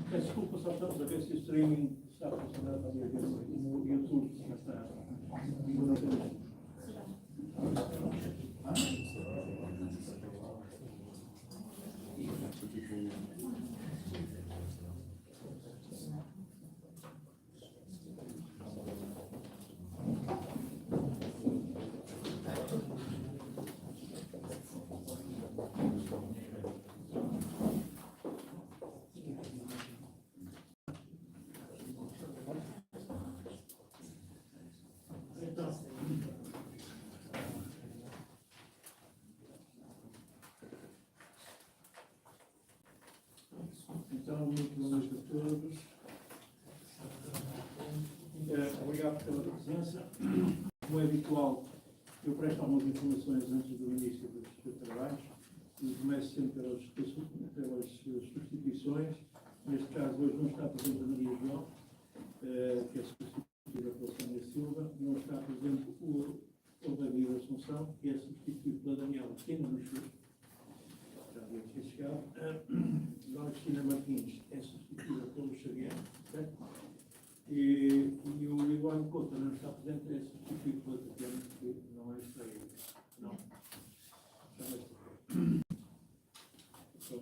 Desculpa, só para ver se o streaming está a funcionar para ver no YouTube. Se está. Então, muito boa noite a todos. Obrigado pela presença. Como é habitual, eu presto algumas informações antes do início dos trabalhos e começo sempre pelas substituiçções. Neste caso, hoje não está presente a Maria João, que é substituída pela Sónia Silva. Não está presente o David Assunção, que é substituído pela Daniela, que ainda não chegou. Já havia que chegar. Dona Cristina Martins é substituída pelo Xavier, certo? E o Ivone Couto não está presente, é substituído pela Tatiana, que não é estreia. Não.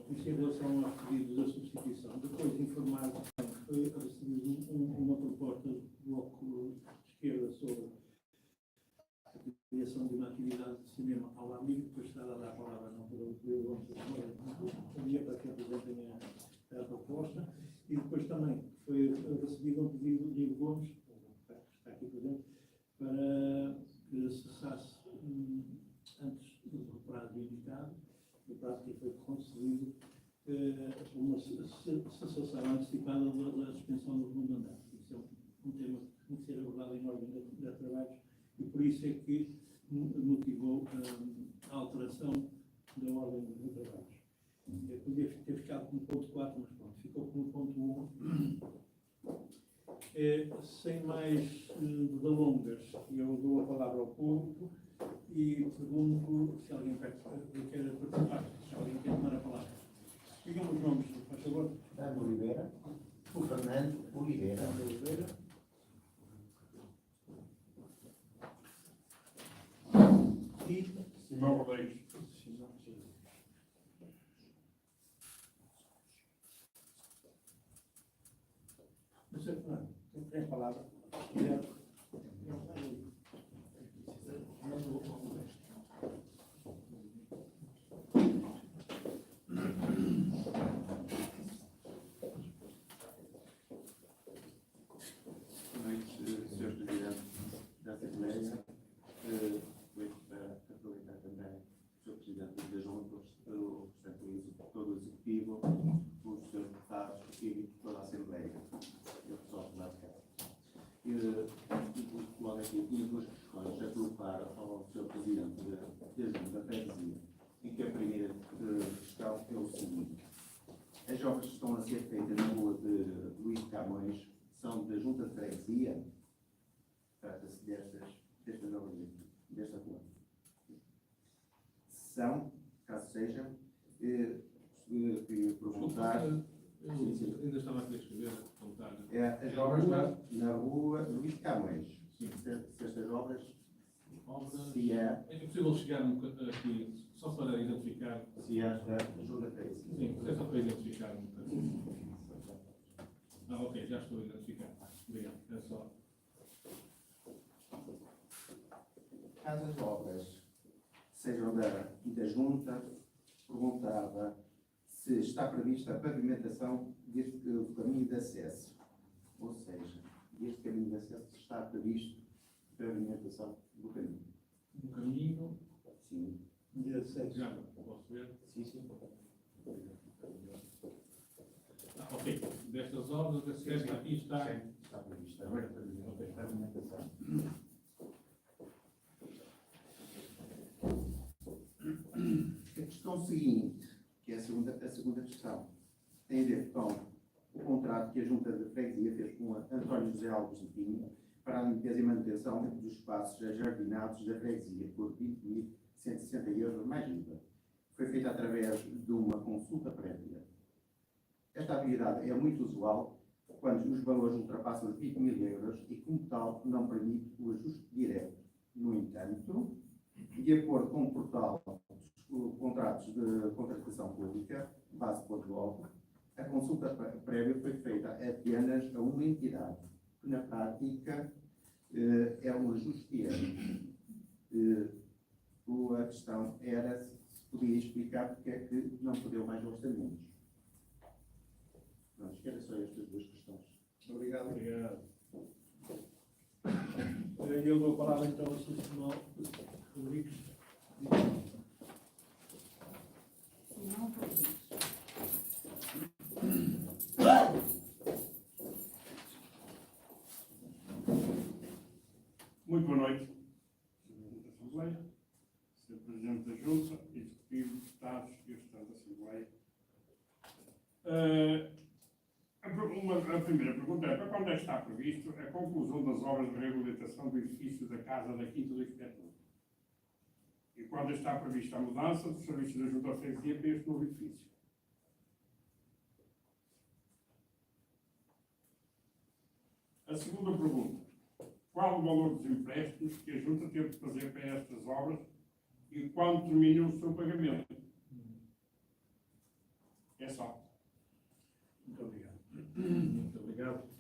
Isto em relação aos pedidos da substituição. Depois, informar que foi recebida uma proposta do Bloco de Esquerda sobre a criação de uma atividade de cinema ao amigo, depois está a dar a palavra não para o dia para que apresentem a proposta. E depois também foi recebido um pedido de Ivo Gomes, que está aqui presente, para que cessasse antes do prazo indicado, o prazo que foi concedido, uma cessação antecipada da suspensão do segundo mandato. Isso é um tema que tem que ser abordado em ordem de trabalhos e por isso é que motivou a alteração da ordem de trabalhos. Eu podia ter ficado como ponto 4, mas pronto, ficou como ponto 1. Sem mais delongas, eu dou a palavra ao público e pergunto se alguém quer participar, se alguém quer tomar a palavra. Digam os nomes, por favor. Fernando Oliveira. O Fernando Oliveira. Fernando Oliveira. E Simão Rodrigues. Você, Fernando, tem a palavra. E duas questões a colocar ao Sr. Presidente da Freguesia, em que a primeira questão é o seguinte: as obras que estão a ser feitas na rua de Luís Camões são da Junta de Freguesia? Trata-se destas obras desta rua. São, caso sejam, queria perguntar. Ainda estava aqui a escrever, a contar. As obras na rua Luís Camões. Se estas obras. Se é. É possível chegar aqui só para identificar. Se é da Junta de Freguesia. Sim, é só para identificar um bocadinho. Ok, já estou a identificar. Obrigado. É só. Caso as obras sejam da Junta, perguntava se está prevista a pavimentação deste caminho de acesso. Ou seja, deste caminho de acesso está previsto a pavimentação do caminho. Um caminho. Sim. De acesso. Já posso ver? Sim. Ok. Destas obras, de acesso aqui está. Sim, está prevista a pavimentação. A questão seguinte, que é a segunda questão tem a ver com o contrato que a Junta de Freguesia fez com António José Alves de Pinho para a limpeza e manutenção dos espaços ajardinados da freguesia por 20.160 euros mais IVA. Foi feita através de uma consulta prévia. Esta atividade é muito usual quando os valores ultrapassam os 20.000 euros e, como tal, não permite o ajuste direto. No entanto, de acordo com o portal dos contratos de contratação pública, base.gov, a consulta prévia foi feita apenas a uma entidade, que na prática é um ajuste direto. A questão era se podia explicar porque é que não perdeu mais orçamentos. Não, esquece só estas duas questões. Obrigado. Obrigado. Eu dou a palavra então ao Sr. Simão Rodrigues. Simão Rodrigues. Muito boa noite, Sr. Presidente da Assembleia, Sr. Presidente da Junta, Executivo, Deputados e restantes da Assembleia. A primeira pergunta é: para quando é que está previsto a conclusão das obras de reabilitação do edifício da Casa da Quinta do Inspetor? E quando está prevista a mudança dos serviços da Junta de Freguesia para este novo edifício? A segunda pergunta: qual o valor dos empréstimos que a Junta teve de fazer para estas obras e quando termina o seu pagamento? É só. Muito obrigado. Muito obrigado.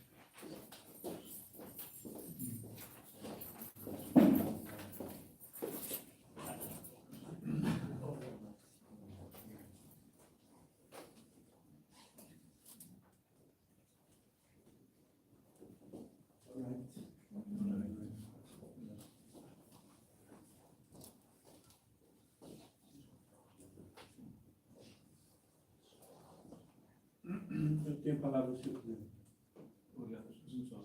Tem a palavra o Sr. Presidente. Obrigado. Deixa-me só.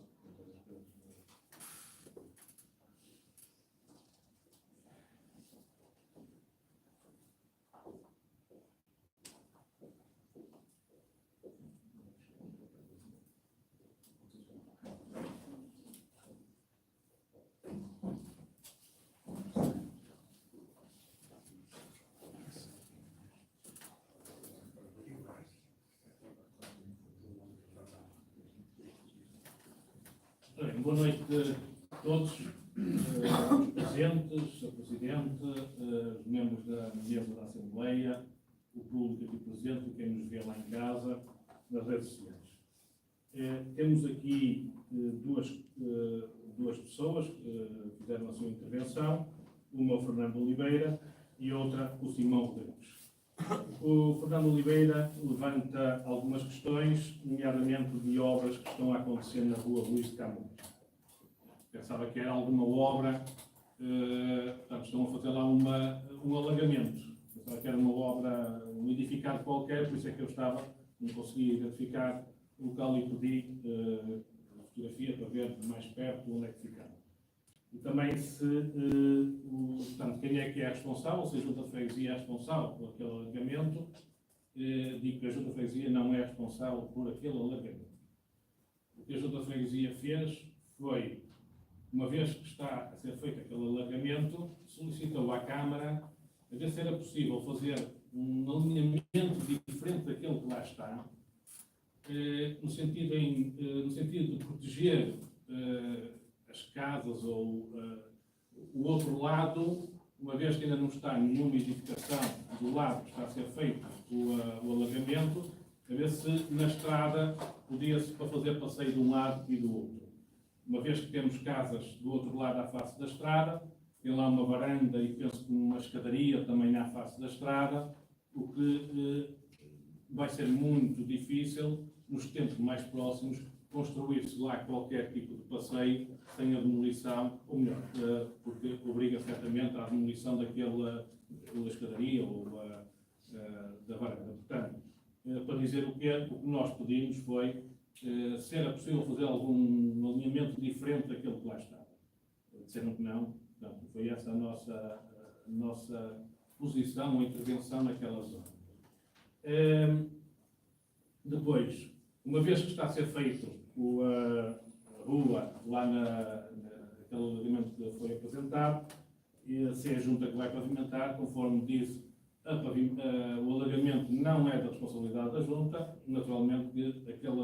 Bem, boa noite a todos, os presentes, a Presidente, os membros da mesa da Assembleia, o público aqui presente e quem nos vê lá em casa, nas redes sociais. Temos aqui duas pessoas que fizeram a sua intervenção, uma o Fernando Oliveira e outra o Simão Rodrigues. O Fernando Oliveira levanta algumas questões, nomeadamente de obras que estão a acontecer na rua Luís de Camões. Pensava que era alguma obra, portanto, estão a fazer lá um alagamento. Pensava que era uma obra, um edificado qualquer, por isso é que eu não conseguia identificar o local e pedi a fotografia para ver mais perto onde é que ficava. E também portanto, quem é que é responsável, se a Junta de Freguesia é responsável por aquele alargamento, digo que a Junta de Freguesia não é responsável por aquele alargamento. O que a Junta de Freguesia fez foi, uma vez que está a ser feito aquele alargamento, solicitou à Câmara a ver se era possível fazer um alinhamento diferente daquele que lá está, no sentido de proteger as casas ou o outro lado, uma vez que ainda não está nenhuma edificação do lado que está a ser feito o alargamento, a ver se na estrada podia-se para fazer passeio de um lado e do outro. Uma vez que temos casas do outro lado à face da estrada, tem lá uma varanda e penso que uma escadaria também à face da estrada, o que vai ser muito difícil, nos tempos mais próximos, construir-se lá qualquer tipo de passeio sem a demolição, ou melhor, porque obriga certamente à demolição daquela escadaria ou da varanda. Portanto, para dizer o que nós pedimos foi se era possível fazer algum alinhamento diferente daquele que lá estava. Disseram que não. Portanto, foi essa a nossa posição, a intervenção naquela zona. Depois, uma vez que está a ser feito a rua lá naquele alargamento que foi apresentado, e se é a junta que vai pavimentar, conforme disse, o alargamento não é da responsabilidade da junta, naturalmente que aquele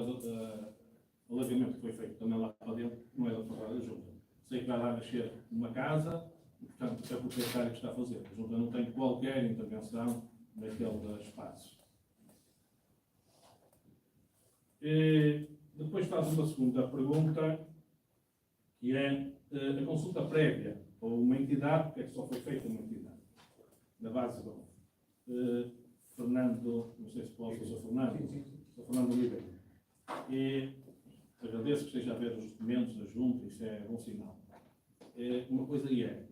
alargamento que foi feito também lá para dentro não é da responsabilidade da junta. Sei que vai lá nascer uma casa, e, portanto, é o proprietário que está a fazer. A junta não tem qualquer intervenção naquele espaço. E depois faz uma segunda pergunta, que é a consulta prévia, ou uma entidade, porque é que só foi feita uma entidade, na base do Fernando, não sei se posso, Sr. Fernando Oliveira. E agradeço que esteja a ver os documentos da junta, isso é bom sinal. Uma coisa é,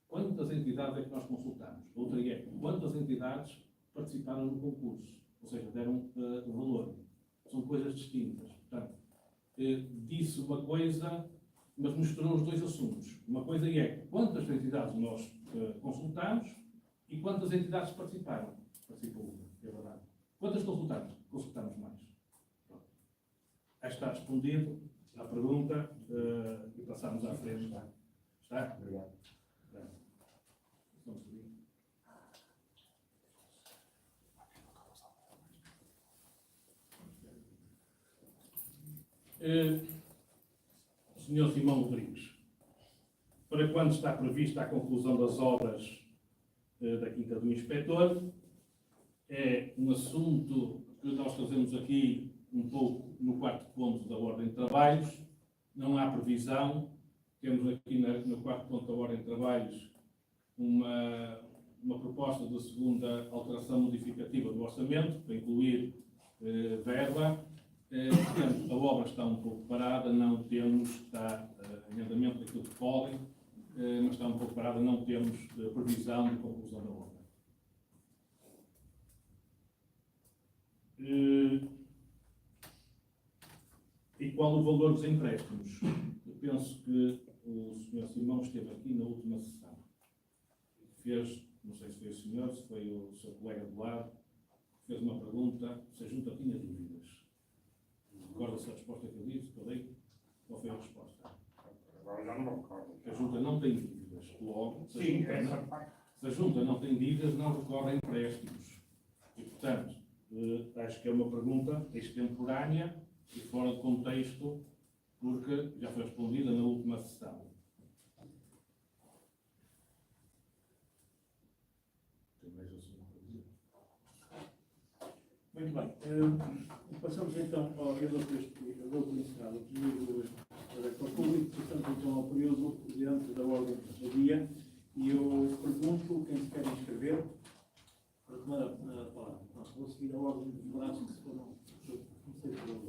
quantas entidades é que nós consultamos? Outra é, quantas entidades participaram no concurso? Ou seja, deram o valor. São coisas distintas. Portanto, disse uma coisa, mas misturou os dois assuntos. Uma coisa é, quantas entidades nós consultamos e quantas entidades participaram? Participou, é verdade. Quantas consultamos? Consultamos mais. Pronto. Aí está respondido à pergunta e passamos à frente. Está? Obrigado. Senhor Simão Rodrigues, para quando está prevista a conclusão das obras da Quinta do Inspetor? É um assunto que nós trazemos aqui um pouco no quarto ponto da ordem de trabalhos. Não há previsão. Temos aqui no quarto ponto da ordem de trabalhos uma proposta de segunda alteração modificativa do orçamento, para incluir verba. Portanto, a obra está um pouco parada, não temos, está em andamento daquilo que podem, mas está um pouco parada, não temos previsão de conclusão da obra. E qual o valor dos empréstimos? Eu penso que o Sr. Simão esteve aqui na última sessão. Fez, não sei se foi o senhor, se foi o seu colega do lado, fez uma pergunta se a junta tinha dívidas. Recorda-se a resposta que eu disse, que eu dei? Qual foi a resposta? Agora já não me recordo. A junta não tem dívidas. Logo, Sim, essa parte. se a junta não tem dívidas, não recorre a empréstimos. E, portanto, acho que é uma pergunta extemporânea e fora de contexto, porque já foi respondida na última sessão. Tem mais assunto para dizer? Muito bem. Passamos então ao outro encerrado, o período para o público, passamos então ao período diante da ordem do dia, e eu pergunto quem se quer inscrever para tomar a palavra. Vou seguir a ordem dos braços que foram, não sei se eu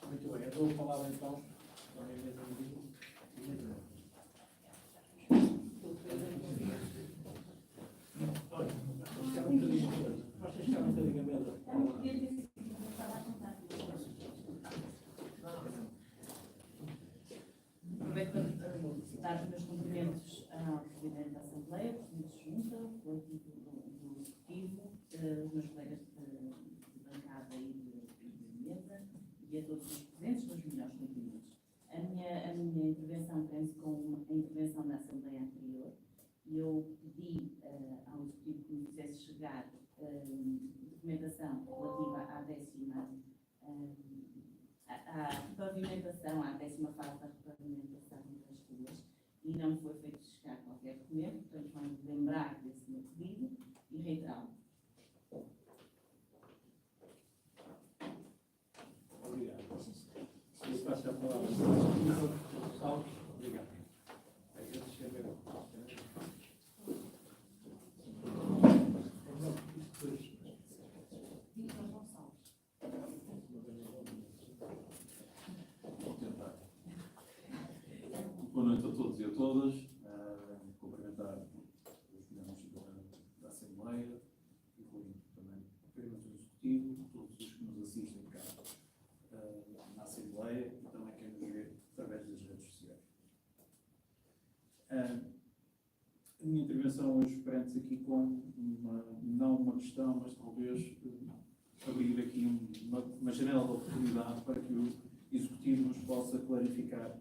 muito bem, eu dou a palavra então para a mesa de vídeo. Olha, vamos ficar um bocadinho a mesa. Aproveito para dar os meus cumprimentos ao Presidente da Assembleia, Presidente de Junta, ao coletivo do Executivo, os meus colegas de bancada e de mesa, e a todos os presentes, os melhores cumprimentos. A minha intervenção prende-se com a intervenção da Assembleia anterior, e eu pedi ao Executivo que me fizesse chegar documentação relativa à pavimentação, à 10ª fase da repavimentação das ruas, e não me foi feito chegar qualquer documento, portanto vamos lembrar desse meu pedido e reiterá-lo. Obrigado. Eu passo a palavra ao Sr. Salles. Obrigado. Boa noite a todos e a todas. Cumprimentar os membros da Assembleia, incluindo também o Primeiro Executivo, todos os que nos assistem deparantes aqui com não uma questão, mas talvez abrir aqui uma janela de oportunidade para que o Executivo nos possa clarificar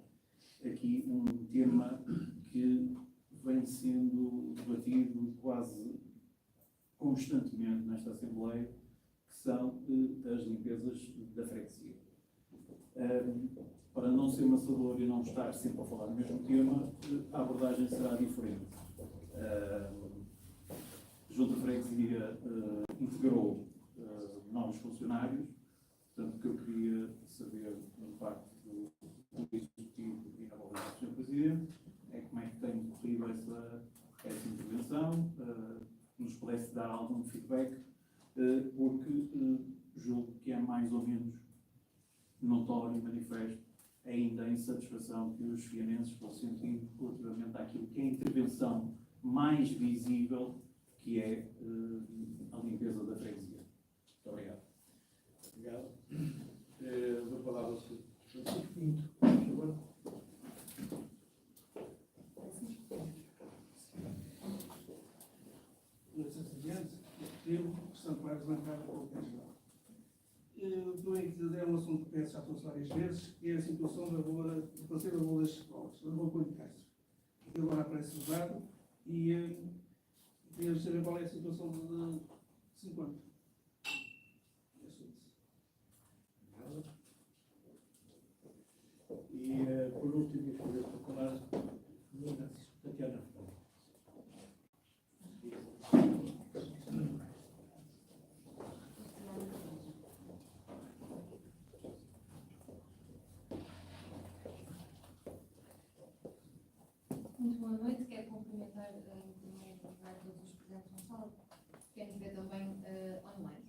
aqui um tema que vem sendo debatido quase constantemente nesta Assembleia, que são as limpezas da freguesia. Para não ser maçador e não estar sempre a falar do mesmo tema, a abordagem será diferente. A Junta de Freguesia integrou novos funcionários, portanto, o que eu queria saber, por parte do Executivo e na voz do Sr. Presidente, é como é que tem decorrido essa intervenção, nos pudesse dar algum feedback, porque julgo que é mais ou menos notório e manifesto ainda a insatisfação que os fianenses estão sentindo relativamente àquilo que é a intervenção mais visível, que é a limpeza da freguesia. Muito obrigado. Obrigado. Dou a palavra ao Sr. Francisco Pinto, por favor. Sr. Presidente, eu, Santo Marcos, bancada com o Regional. Eu estou a dizer um assunto que penso já trouxe várias vezes, que é a situação da rua, do passeio da rua das escolas, da rua Coelho de Castro. Que agora aparece usado e queria saber qual é a situação de 5 anos. É só isso. E, por último, eu vou falar a Tatiana. Muito boa noite, quero cumprimentar em primeiro lugar todos os presentes na sala, quem nos vê também online.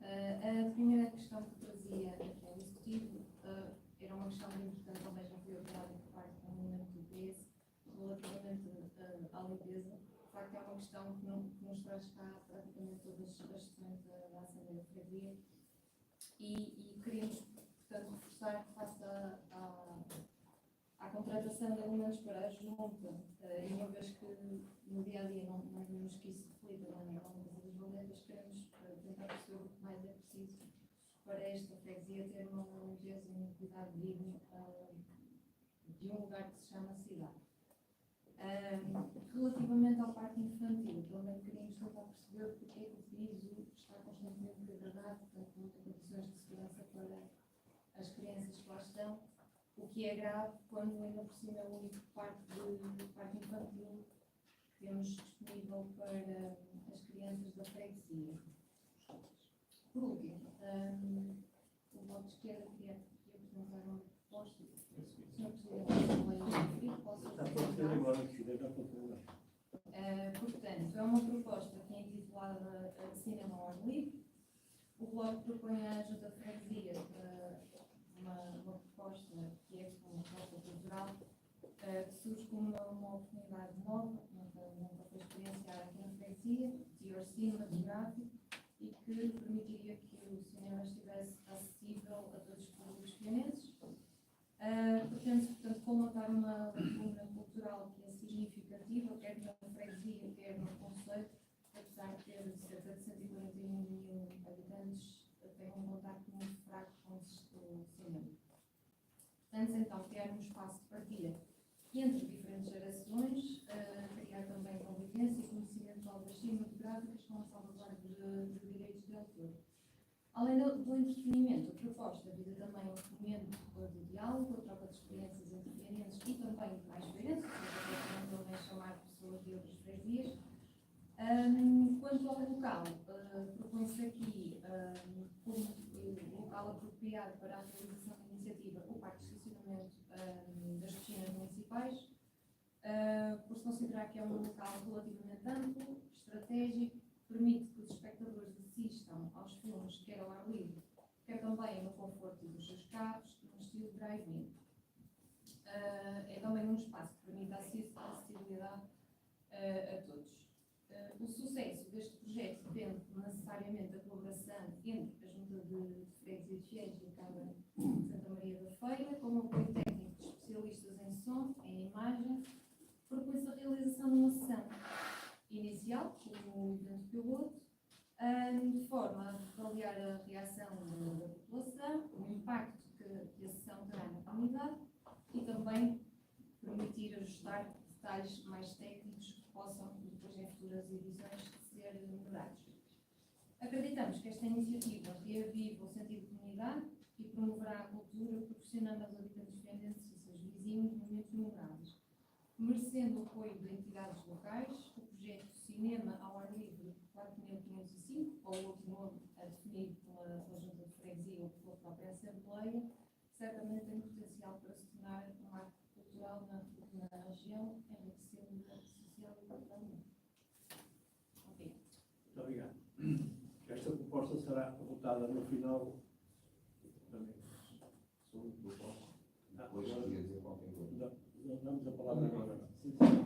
A primeira questão que trazia aqui ao Executivo era uma questão muito importante, também já foi abordada por parte do movimento do PS, relativamente à limpeza. De facto, é uma questão que nos traz cá praticamente todas as sessões da Assembleia de Freguesia e queríamos, portanto, reforçar que face à contratação de elementos para a junta, e uma vez que no dia a dia não vemos que isso reflita na limpeza das valetas, queremos tentar perceber o que mais é preciso para esta freguesia ter uma limpeza e um cuidado digno de um lugar que se chama cidade. Relativamente ao parque infantil, também queríamos tentar perceber porque é que o piso está constantemente degradado, portanto não tem condições de segurança para as crianças que lá estão, o que é grave quando ainda por cima é o único parque infantil que temos disponível para as crianças da freguesia. Por último, o Bloco de Esquerda queria apresentar uma proposta. Sr. Presidente, posso portanto, é uma proposta que é intitulada Cinema ao Ar Livre. O Bloco propõe à Junta de Freguesia uma proposta que é uma proposta cultural que surge como uma oportunidade nova, nunca foi experienciada aqui na freguesia, de cinematográfico, e que permitiria que o cinema estivesse acessível a todos os públicos fianenses. Portanto, colmatar uma lacuna cultural que é significativa, quer na freguesia, quer no concelho, apesar de ter cerca de 141 mil habitantes, tem um contacto muito fraco com o cinema. Portanto, então, criar um espaço de partilha entre diferentes gerações, criar também convivência e conhecimento de obras cinematográficas com a salvaguarda de direitos de autor. Além do entretenimento, a proposta visa também o fomento do diálogo, a troca de experiências entre fianenses e também mais fianenses, porque também chamar pessoas de outras freguesias. Quanto ao local, propõe-se aqui como local apropriado para a realização da iniciativa o parque de estacionamento das piscinas municipais, por se considerar que é um local relativamente amplo, estratégico, permite que os espectadores assistam aos filmes quer ao ar livre, quer também no conforto dos seus carros, no estilo drive-in. É também um espaço que permite a acessibilidade a todos. O sucesso deste projeto depende necessariamente da colaboração entre a Junta de Freguesia de Fiéis e a Câmara de Santa Maria da Feira, com o apoio técnico de especialistas em som, em imagem, propôs a realização de uma sessão inicial, avaliar a reação da população, o impacto que a sessão terá na comunidade e também permitir ajustar detalhes mais técnicos que possam, depois em futuras edições, ser melhorados. Acreditamos que esta iniciativa reaviva o sentido de comunidade e promoverá a cultura, proporcionando aos habitantes vendentes e seus vizinhos momentos memoráveis. Merecendo o apoio de entidades locais, o projeto Cinema ao Ar Livre 4505, ou outro nome a definir pela Junta de Freguesia ou pela própria Assembleia, certamente tem potencial para se tornar um marco cultural na região, enriquecendo a social e culturalmente. Ok. Muito obrigado. Esta proposta será votada no final. Também. Depois queria dizer qualquer coisa. Damos a palavra agora.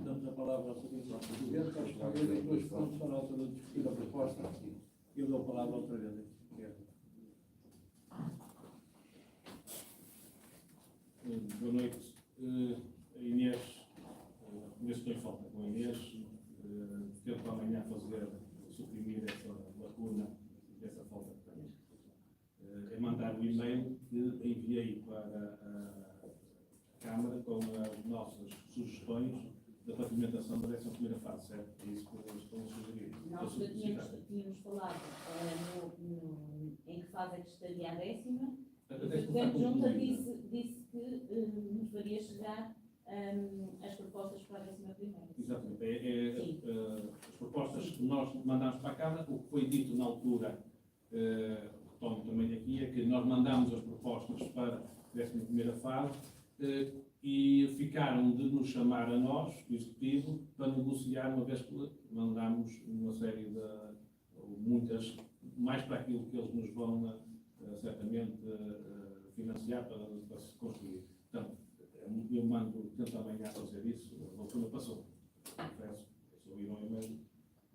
Damos a palavra ao Sr. Presidente, e depois vamos para a altura de discutir a proposta. Eu dou a palavra outra vez. Boa noite. A Inês, ainda estou em falta com a Inês, tento amanhã suprimir essa lacuna, essa falta que tenho. É mandar o e-mail que enviei para a Câmara com as nossas sugestões da pavimentação da 11ª fase, certo? É isso que eles estão a sugerir. Nós tínhamos falado em que fase é que estaria a 10ª. O Presidente Junta disse que nos faria chegar as propostas para a 11ª. Exatamente. As propostas que nós mandámos para a Câmara, o que foi dito na altura, retomo também aqui, é que nós mandámos as propostas para a 11ª fase e ficaram de nos chamar a nós, o Executivo, para negociar, uma vez que mandámos uma série de, muitas, mais para aquilo que eles nos vão certamente financiar para se construir. Portanto, eu tento amanhã fazer isso, a altura passou, confesso, ouviram o e-mail,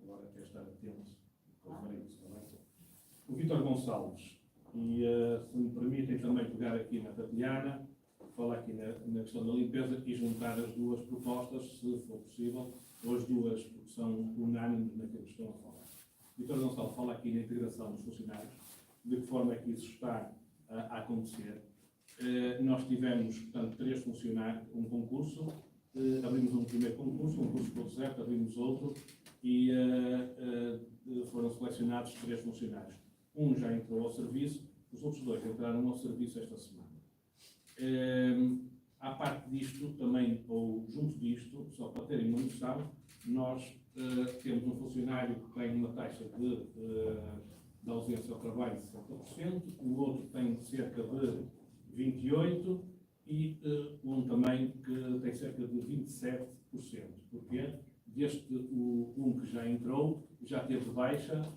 agora quero estar atento, como farei isso também. O Vítor Gonçalves, e se me permitem também pegar aqui na Tatiana, falar aqui na questão da limpeza e juntar as duas propostas, se for possível, ou as duas, porque são unânimes naquilo que estão a falar. Vítor Gonçalves fala aqui na integração dos funcionários, de que forma é que isso está a acontecer. Nós tivemos, portanto, 3 funcionários, um concurso, abrimos um primeiro concurso, um curso todo certo, abrimos outro, e foram selecionados 3 funcionários. Um já entrou ao serviço, os outros 2 entraram ao serviço esta semana. À parte disto, também, ou junto disto, só para terem uma noção, nós temos um funcionário que tem uma taxa de ausência ao trabalho de 60%, o outro tem cerca de 28% e um também que tem cerca de 27%. Porquê? Um que já entrou, já teve baixa,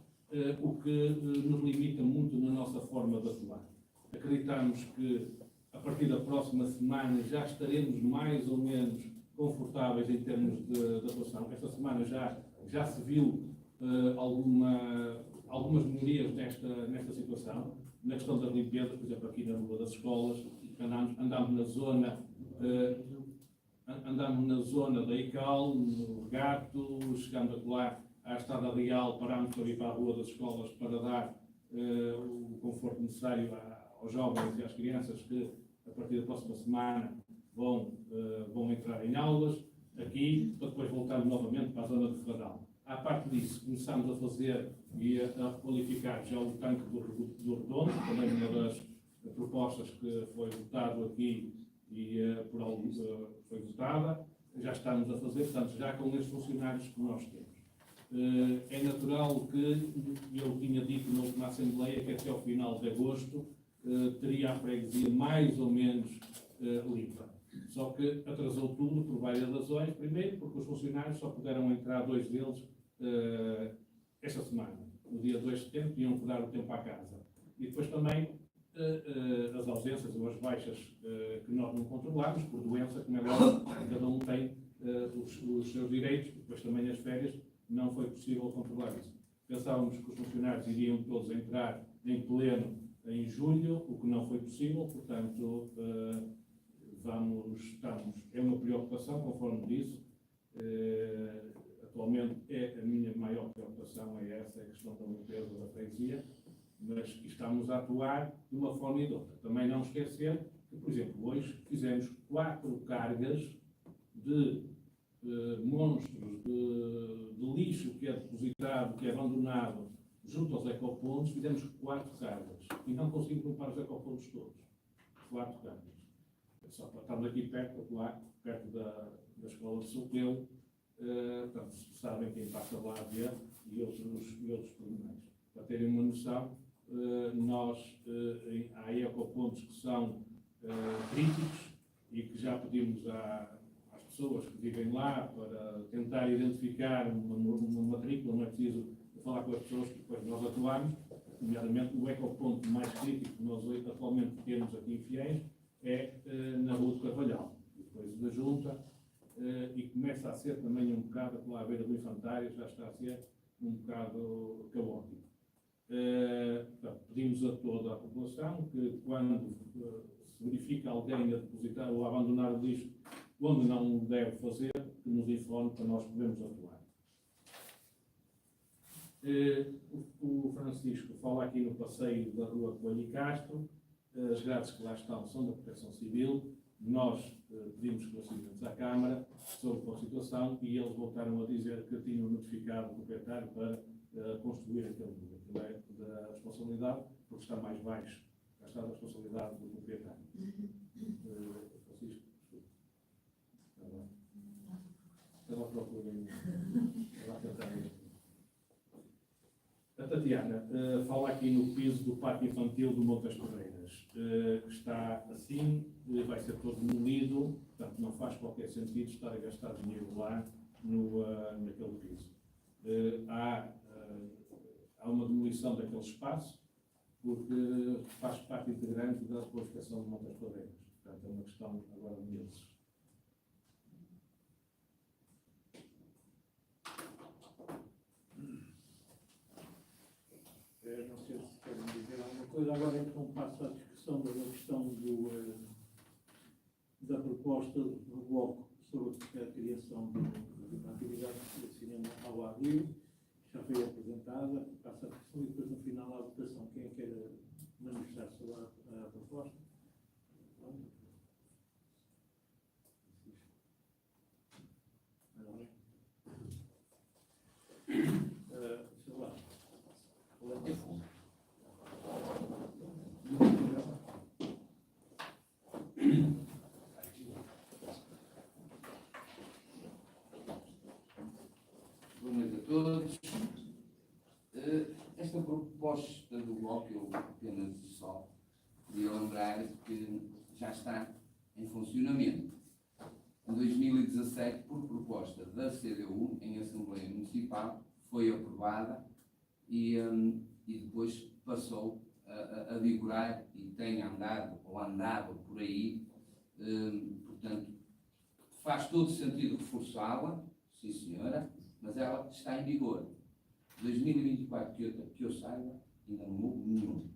o que nos limita muito na nossa forma de atuar. Acreditamos que a partir da próxima semana já estaremos mais ou menos confortáveis em termos de atuação. Esta semana já se viu algumas melhorias nesta situação. Na questão das limpezas, por exemplo, aqui na Rua das Escolas, andámos na zona da ICAL, no Regato, chegando lá à Estrada Real, parámos para ir para a Rua das Escolas para dar o conforto necessário aos jovens e às crianças que, a partir da próxima semana, vão entrar em aulas, aqui, para depois voltarmos novamente para a zona de Ferradal. À parte disso, começámos a fazer e a qualificar já o tanque do Redondo, também uma das propostas que foi votado aqui e por alguns foi votada. Já estamos a fazer, portanto, já com estes funcionários que nós temos. É natural que, eu tinha dito na última Assembleia, que até ao final de agosto teria a freguesia mais ou menos limpa. Só que atrasou tudo por várias razões. Primeiro, porque os funcionários só puderam entrar 2 deles esta semana. No dia 2 de setembro, tinham que dar o tempo à casa. E depois também as ausências ou as baixas que nós não controlamos, por doença, como é lógico, cada um tem os seus direitos, depois também as férias, não foi possível controlar isso. Pensávamos que os funcionários iriam todos entrar em pleno em julho, o que não foi possível, portanto, é uma preocupação, conforme disse. Atualmente a minha maior preocupação é essa, a questão da limpeza da freguesia, mas estamos a atuar de uma forma e de outra. Também não esquecer que, por exemplo, hoje fizemos 4 cargas de monstros de lixo que é depositado, que é abandonado junto aos ecopontos, fizemos 4 cargas e não conseguimos limpar os ecopontos todos. 4 cargas. Só para estarmos aqui perto, lá, perto da escola de Sopeu, portanto, sabem quem passa lá a ver e outros pormenores. Para terem uma noção, há ecopontos que são críticos e que já pedimos às pessoas que vivem lá para tentar identificar uma matrícula, não é preciso falar com as pessoas que depois nós atuamos, nomeadamente o ecoponto mais crítico que nós atualmente temos aqui em Fiéis é na Rua do Carvalhal, depois da Junta, e começa a ser também um bocado, lá à beira do Infantário, já está a ser um bocado caótico. Portanto, pedimos a toda a população que quando se verifica alguém a depositar ou a abandonar o lixo onde não deve fazer, que nos informe para nós podermos atuar. O Francisco fala aqui no passeio da Rua Coelho e Castro, as grades que lá estão são da Proteção Civil, nós pedimos esclarecimentos à Câmara sobre a situação e eles voltaram a dizer que tinham notificado o proprietário para construir aquele muro. Aquilo é da responsabilidade, porque está mais baixo, já está da responsabilidade do proprietário. Francisco, desculpe. Ela procura ela tentar ir. A Tatiana fala aqui no piso do Parque Infantil do Montes Ferreiras, que está assim, vai ser todo demolido, portanto não faz qualquer sentido estar a gastar dinheiro lá naquele piso. Há uma demolição daquele espaço, porque faz parte integrante da qualificação de Montes Ferreiras. Portanto, é uma questão agora de meses. Não sei se querem dizer alguma coisa. Agora então passo à discussão da questão da proposta do Bloco sobre a criação de uma atividade de cinema ao ar livre. Já foi apresentada, passa a discussão e depois no final a votação. Quem quer manifestar sobre a proposta? Sei lá. Boa noite a todos. Esta proposta do Bloco, eu apenas só queria lembrar que já está em funcionamento. Em 2017, por proposta da CDU, em Assembleia Municipal, foi aprovada e depois passou a vigorar e tem andado ou andava por aí. Portanto, faz todo sentido reforçá-la, sim senhora, mas ela está em vigor. 2024, que eu saiba, ainda não houve nenhum.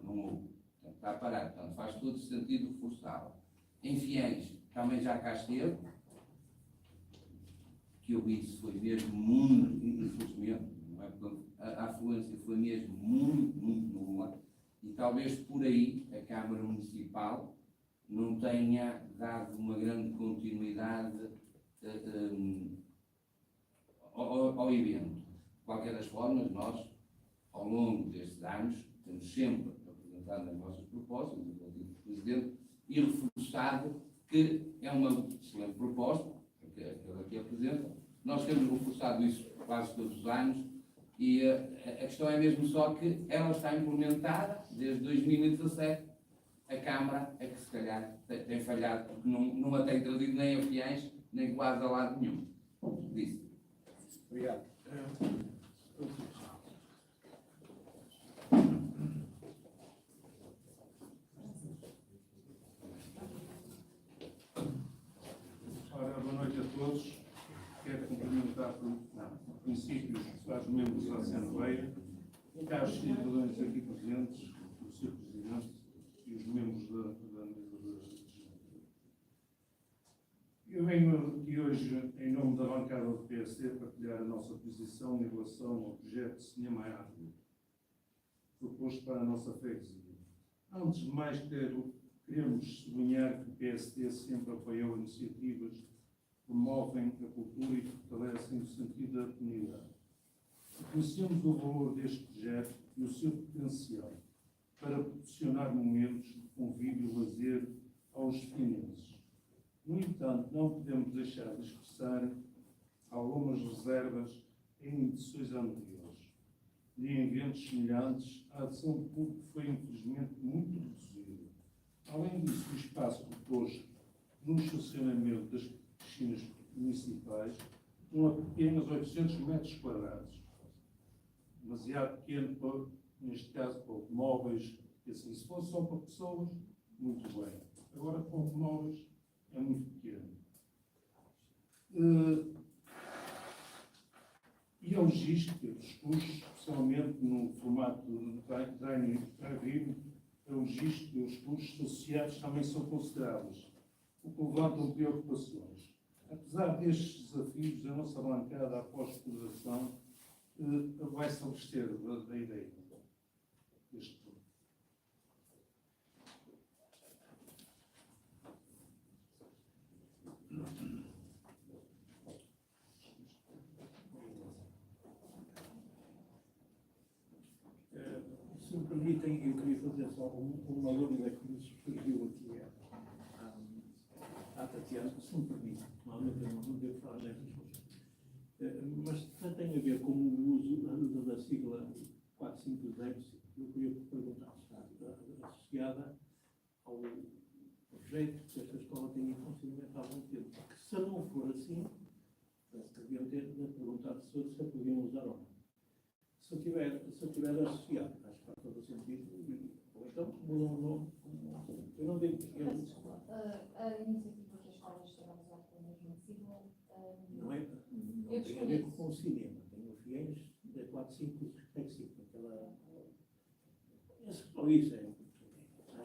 Não houve. Portanto, está parado. Portanto, faz todo sentido reforçá-la. Em Fiéis, também já cá esteve, que eu vi isso foi mesmo muito, infelizmente, não é? A afluência foi mesmo muito, muito nula, e talvez por aí a Câmara Municipal não tenha dado uma grande continuidade ao evento. De qualquer das formas, nós, ao longo destes anos, temos sempre apresentado as nossas propostas, inclusive o Presidente, e reforçado que é uma excelente proposta, aquela que apresenta. Nós temos reforçado isso quase todos os anos, e a questão é mesmo só que ela está implementada desde 2017. A Câmara é que se calhar tem falhado, porque não a tem trazido nem a Fiéis, nem quase a lado nenhum. Disse. Obrigado. Ora, boa noite a todos. Quero cumprimentar por princípios os membros da Assembleia, caros cidadãos aqui presentes, o Sr. Presidente e os membros da mesa de... Eu venho aqui hoje, em nome da bancada do PSD, partilhar a nossa posição em relação ao projeto de cinema à árvore. proposto para a nossa freguesia. Antes de mais, queremos sublinhar que o PSD sempre apoiou iniciativas que promovem a cultura e fortalecem o sentido da comunidade. Reconhecemos o valor deste projeto e o seu potencial para proporcionar momentos de convívio e lazer aos finenses. No entanto, não podemos deixar de expressar algumas reservas em edições anteriores. E em eventos semelhantes, a adesão do público foi infelizmente muito reduzida. Além disso, o espaço proposto no estacionamento das piscinas municipais com apenas 800 metros quadrados. Demasiado pequeno, para, neste caso, para automóveis. Assim, se fosse só para pessoas, muito bem. Agora, para automóveis, é muito pequeno. E a logística dos custos, especialmente no formato de drive-in, a logística e os custos associados também são consideráveis, o que levantam preocupações. Apesar destes desafios, a nossa bancada, após exploração, vai se abster da ideia deste ponto. Se me permitem, eu queria fazer só uma dúvida que me surgiu aqui à Tatiana, se me permite. Normalmente eu não devo falar nestas coisas. Mas tem a ver com o uso da sigla 450. Eu queria perguntar se está associada ao projeto que esta escola tem em funcionamento há algum tempo. Porque se não for assim, parece que deviam ter perguntado se a podiam usar ou não. Se eu tiver associado, acho que faz todo o sentido, ou então mudam o nome. Eu não digo que A iniciativa que a escola esteve a usar com a mesma sigla. não tem a ver com o cinema, tem o FIES da 455, aquela. Só isso acho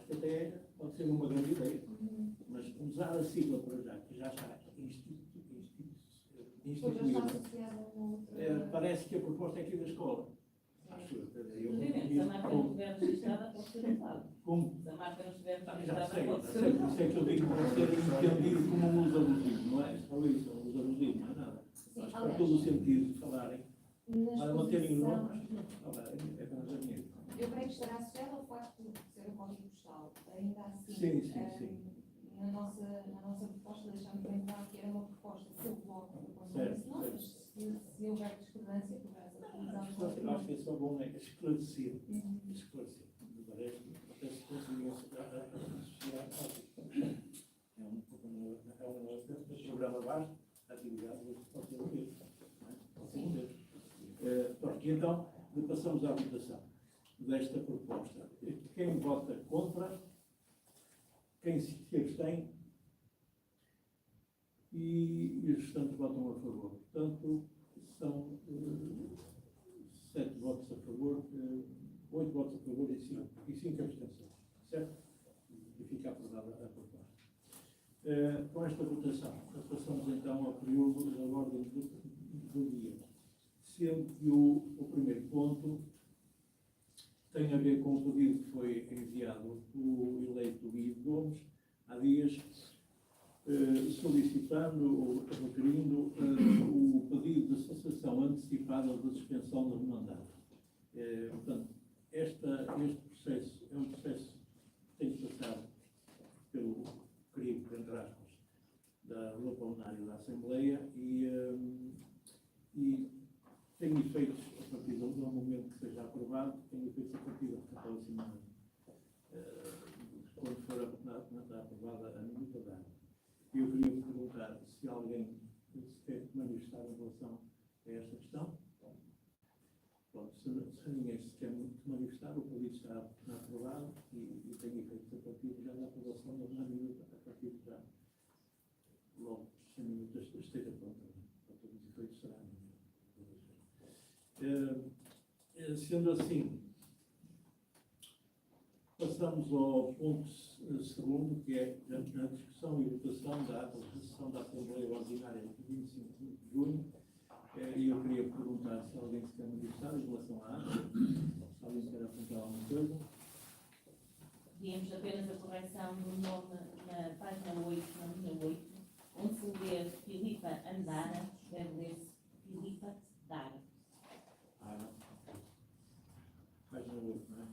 que até pode ser uma grande ideia, mas usar a sigla para já, que já está instituída, parece que a proposta é aqui da escola. Acho eu. Se a marca não estiver registrada, pode ser usada. Como? Se a marca não estiver Já registrada, sei, pode por ser isso usada. é que eu digo que pode ser entendido como um uso abusivo, não é? Só isso, um uso abusivo, não é nada. Acho que faz todo o sentido de falarem, para manterem o nome, acho que não falarem, é para arranjar dinheiro. Eu creio que estará associado ao facto de ser o código postal. Ainda assim, Sim. na nossa proposta deixamos bem claro que era uma proposta do bloco do Conselho Nacional, mas se houver discordância, poderá ser utilizado. Eu acho que é só bom esclarecer. Esclarecer. Até se conseguir associar é um programa vasto, atividade, pode ser o mesmo. Pode ser o mesmo. Pronto, e então, passamos à votação desta proposta. Quem vota contra, quem se abstém e os restantes votam a favor. Portanto, são 7 votos a favor, 8 votos a favor e 5 abstenções. Certo? E fica aprovada a proposta. Com esta votação, passamos então ao período da ordem do dia. Sendo que o primeiro ponto tem a ver com o pedido que foi enviado pelo eleito Ivo Gomes há dias, solicitando ou requerindo o pedido de cessação antecipada da suspensão do mandato. Portanto, este processo é um processo que tem que passar pelo crivo, entre aspas, da lei plenária da Assembleia e tem efeitos a partir do momento que seja aprovado, tem efeitos a partir da próxima, quando for aprovada a minuta de ano. Eu queria perguntar se alguém se quer manifestar em relação a esta questão. Pronto, se ninguém se quer manifestar, o pedido está aprovado e tem efeitos a partir já da aprovação da minuta, a partir de já, logo, se a minuta esteja pronta, para todos os efeitos será a minuta. Sendo assim, passamos ao ponto segundo, que é a discussão e votação da ata de sessão da Assembleia Ordinária de 25 de junho E eu queria perguntar se alguém se quer manifestar em relação à ata, se alguém quer apontar alguma coisa. Pedíamos apenas a correção do nome na página 8, na linha 8, onde se lê Filipa Andara, deve ler-se Filipa Dara. Página 8, não é?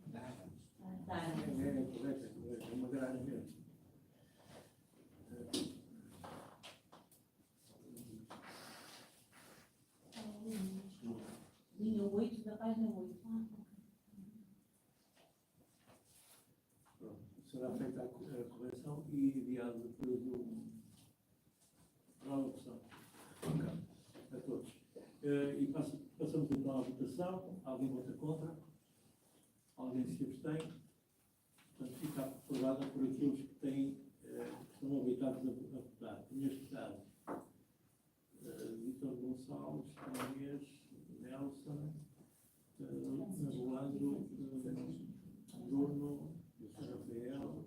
Dara. É correto, é uma garagem mesmo. Linha 8 da página 8. Pronto. Será feita a correção e enviado depois para a votação. Ok. A todos. E passamos então à votação. Alguém vota contra? Alguém se abstém? Portanto, fica aprovada por aqueles que têm, que estão habilitados a votar. Neste caso, Vítor Gonçalves, Inês, Nelson, Rolando, Bruno, Rafael,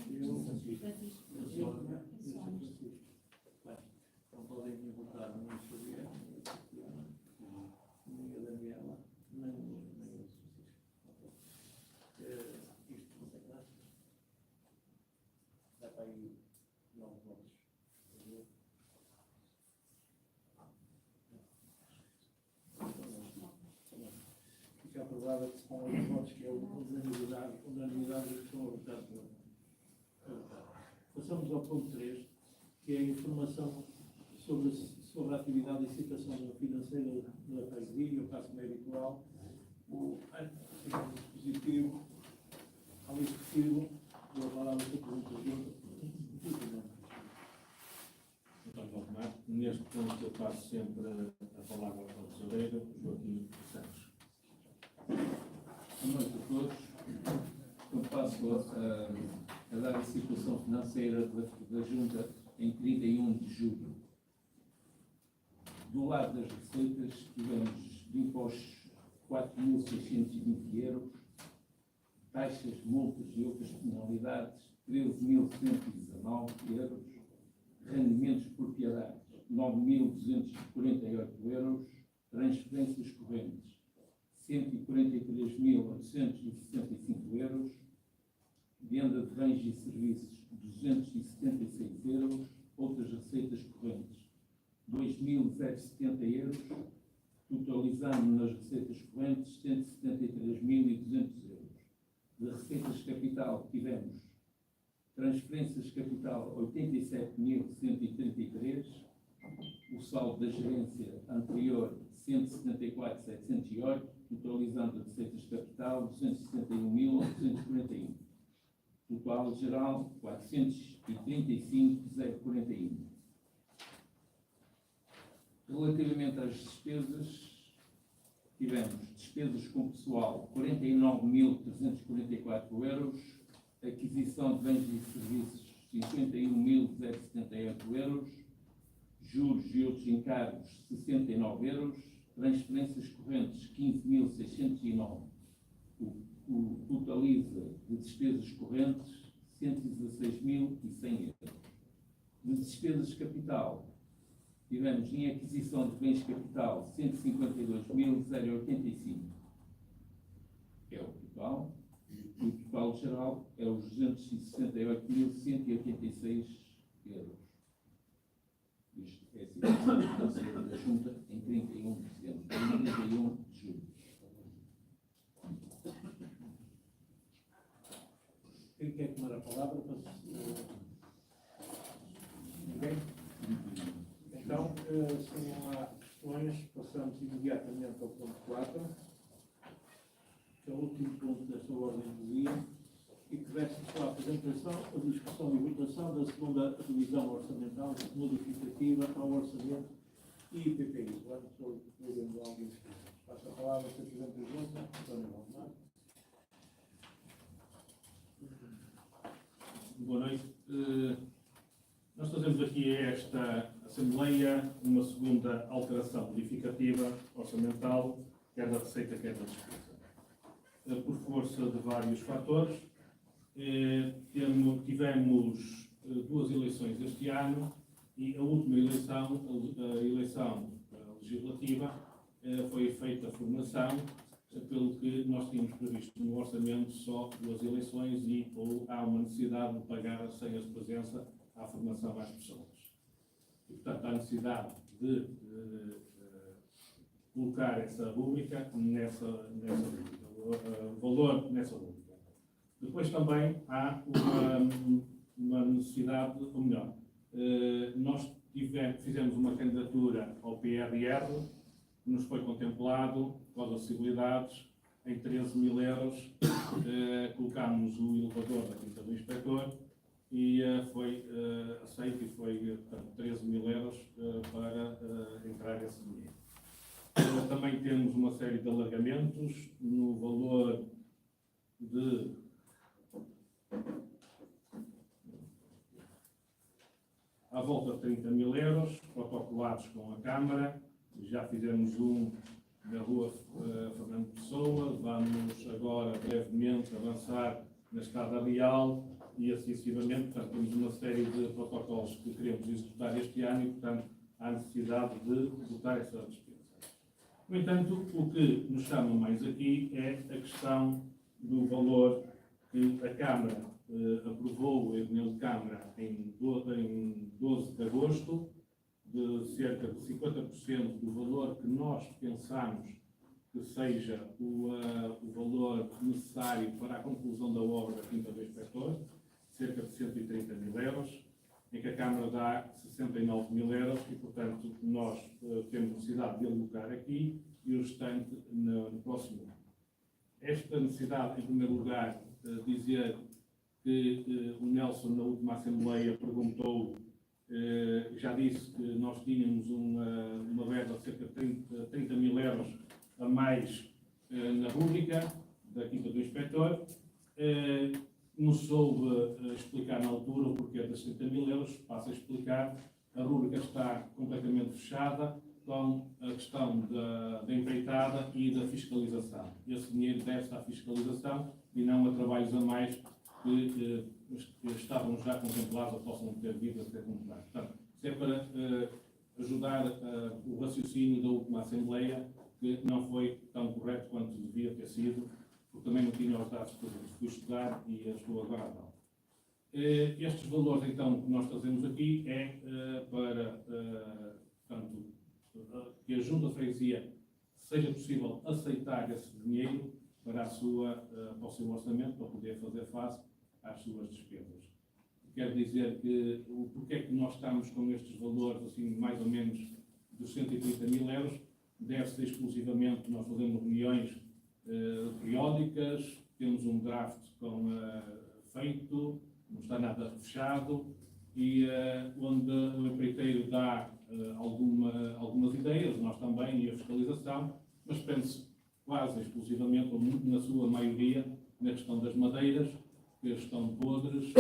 eu, Francisco. Sónia e Francisco. Bem, não podem votar nem o Xavier, nem a Tatiana, nem a Daniela, nem o Francisco. Isto não tem nada. Dá para aí 9 votos. Fica aprovada que são os votos que é a unanimidade dos que estão a votar por. Passamos ao ponto 3, que é a informação sobre a atividade e situação financeira da freguesia, o caso como é habitual. O dispositivo, ao executivo, vou falar do Presidente da Junta. Então, vamos tomar. Neste ponto eu passo sempre a palavra ao tesoureiro, Joaquim Santos. Boa noite a todos. Eu passo a dar a situação financeira da Junta em 31 de julho. Do lado das receitas, tivemos de impostos 4.620 euros, taxas, multas e outras penalidades 13.119 euros, rendimentos por propriedade 9.248 euros, transferências correntes 143.865 euros, venda de bens e serviços 276 euros, outras receitas correntes 2.070 euros, totalizando nas receitas correntes 173.200 euros. De receitas de capital tivemos transferências de capital 87.133, o saldo da gerência anterior 174.708, totalizando as receitas de capital 261.241. Total geral 435.041. Relativamente às despesas, tivemos despesas com pessoal 49.344 euros, aquisição de bens e serviços 51.078 euros, juros e outros encargos 69 euros, transferências correntes 15.609. O totaliza de despesas correntes 116.100 euros. De despesas de capital, tivemos em aquisição de bens de capital 152.085. É o total. E o total geral é os 268.186 euros. Isto é a situação financeira da Junta em 31 de dezembro, 31 de julho. Quem quer tomar a palavra? Ninguém? Então, se não há questões, passamos imediatamente ao ponto 4, que é o último ponto desta ordem do dia, e que versa só a apresentação, a discussão e votação da segunda revisão orçamental modificativa ao orçamento e IPPI. Agora estou vendo alguém que passa a palavra ao Presidente da Junta, António Valdemar. Boa noite. Nós fazemos aqui esta Assembleia uma segunda alteração modificativa orçamental, quer da receita, quer da despesa. Por força de vários fatores, tivemos duas eleições este ano e a última eleição, a eleição legislativa, foi feita a formação, pelo que nós tínhamos previsto no orçamento só duas eleições e ou há uma necessidade de pagar as senhas de presença à formação às pessoas. E, portanto, há necessidade de colocar essa rúbrica nessa rúbrica, o valor nessa rúbrica. Depois também há uma necessidade, ou melhor, nós fizemos uma candidatura ao PRR, que nos foi contemplado, com as acessibilidades, em 13 mil euros, colocámos o elevador da Quinta do Inspetor e foi aceito e foi, portanto, 13 mil euros para entrar esse dinheiro. Também temos uma série de alargamentos no valor de à volta de 30 mil euros, protocolados com a Câmara. Já fizemos um na rua Fernando Pessoa, vamos agora brevemente avançar na Estrada Real e assim sucessivamente. Portanto, temos uma série de protocolos que queremos executar este ano e, portanto, há necessidade de executar essa despesa. No entanto, o que nos chama mais aqui é a questão do valor que a Câmara aprovou, a reunião de Câmara, em 12 de agosto, de cerca de 50% do valor que nós pensamos que seja o valor necessário para a conclusão da obra da Quinta do Inspetor, cerca de 130 mil euros, em que a Câmara dá 69 mil euros e, portanto, nós temos necessidade de alocar aqui e o restante no próximo ano. Esta necessidade, em primeiro lugar, dizer que o Nelson, na última Assembleia, perguntou, já disse que nós tínhamos uma verba de cerca de 30 mil euros a mais na rúbrica da Quinta do Inspetor. Não soube explicar na altura o porquê das 30 mil euros, passo a explicar. A rúbrica está completamente fechada com a questão da empreitada e da fiscalização. Esse dinheiro deve-se à fiscalização e não a trabalhos a mais que estavam já contemplados ou possam ter vindo a ser contemplados. Portanto, isso é para ajudar o raciocínio da última Assembleia, que não foi tão correto quanto devia ter sido, porque também não tinha os dados presentes. Fui estudar e estou agora a dar. Estes valores, então, que nós trazemos aqui é para, portanto, que a Junta de Freguesia seja possível aceitar esse dinheiro para o seu orçamento, para poder fazer face às suas despesas. Quero dizer que o porquê é que nós estamos com estes valores, assim, mais ou menos dos 130 mil euros, deve-se exclusivamente, nós fazemos reuniões periódicas, temos um draft feito, não está nada fechado, e onde o empreiteiro dá algumas ideias, nós também, e a fiscalização, mas pense quase exclusivamente, ou na sua maioria, na questão das madeiras, que estão podres,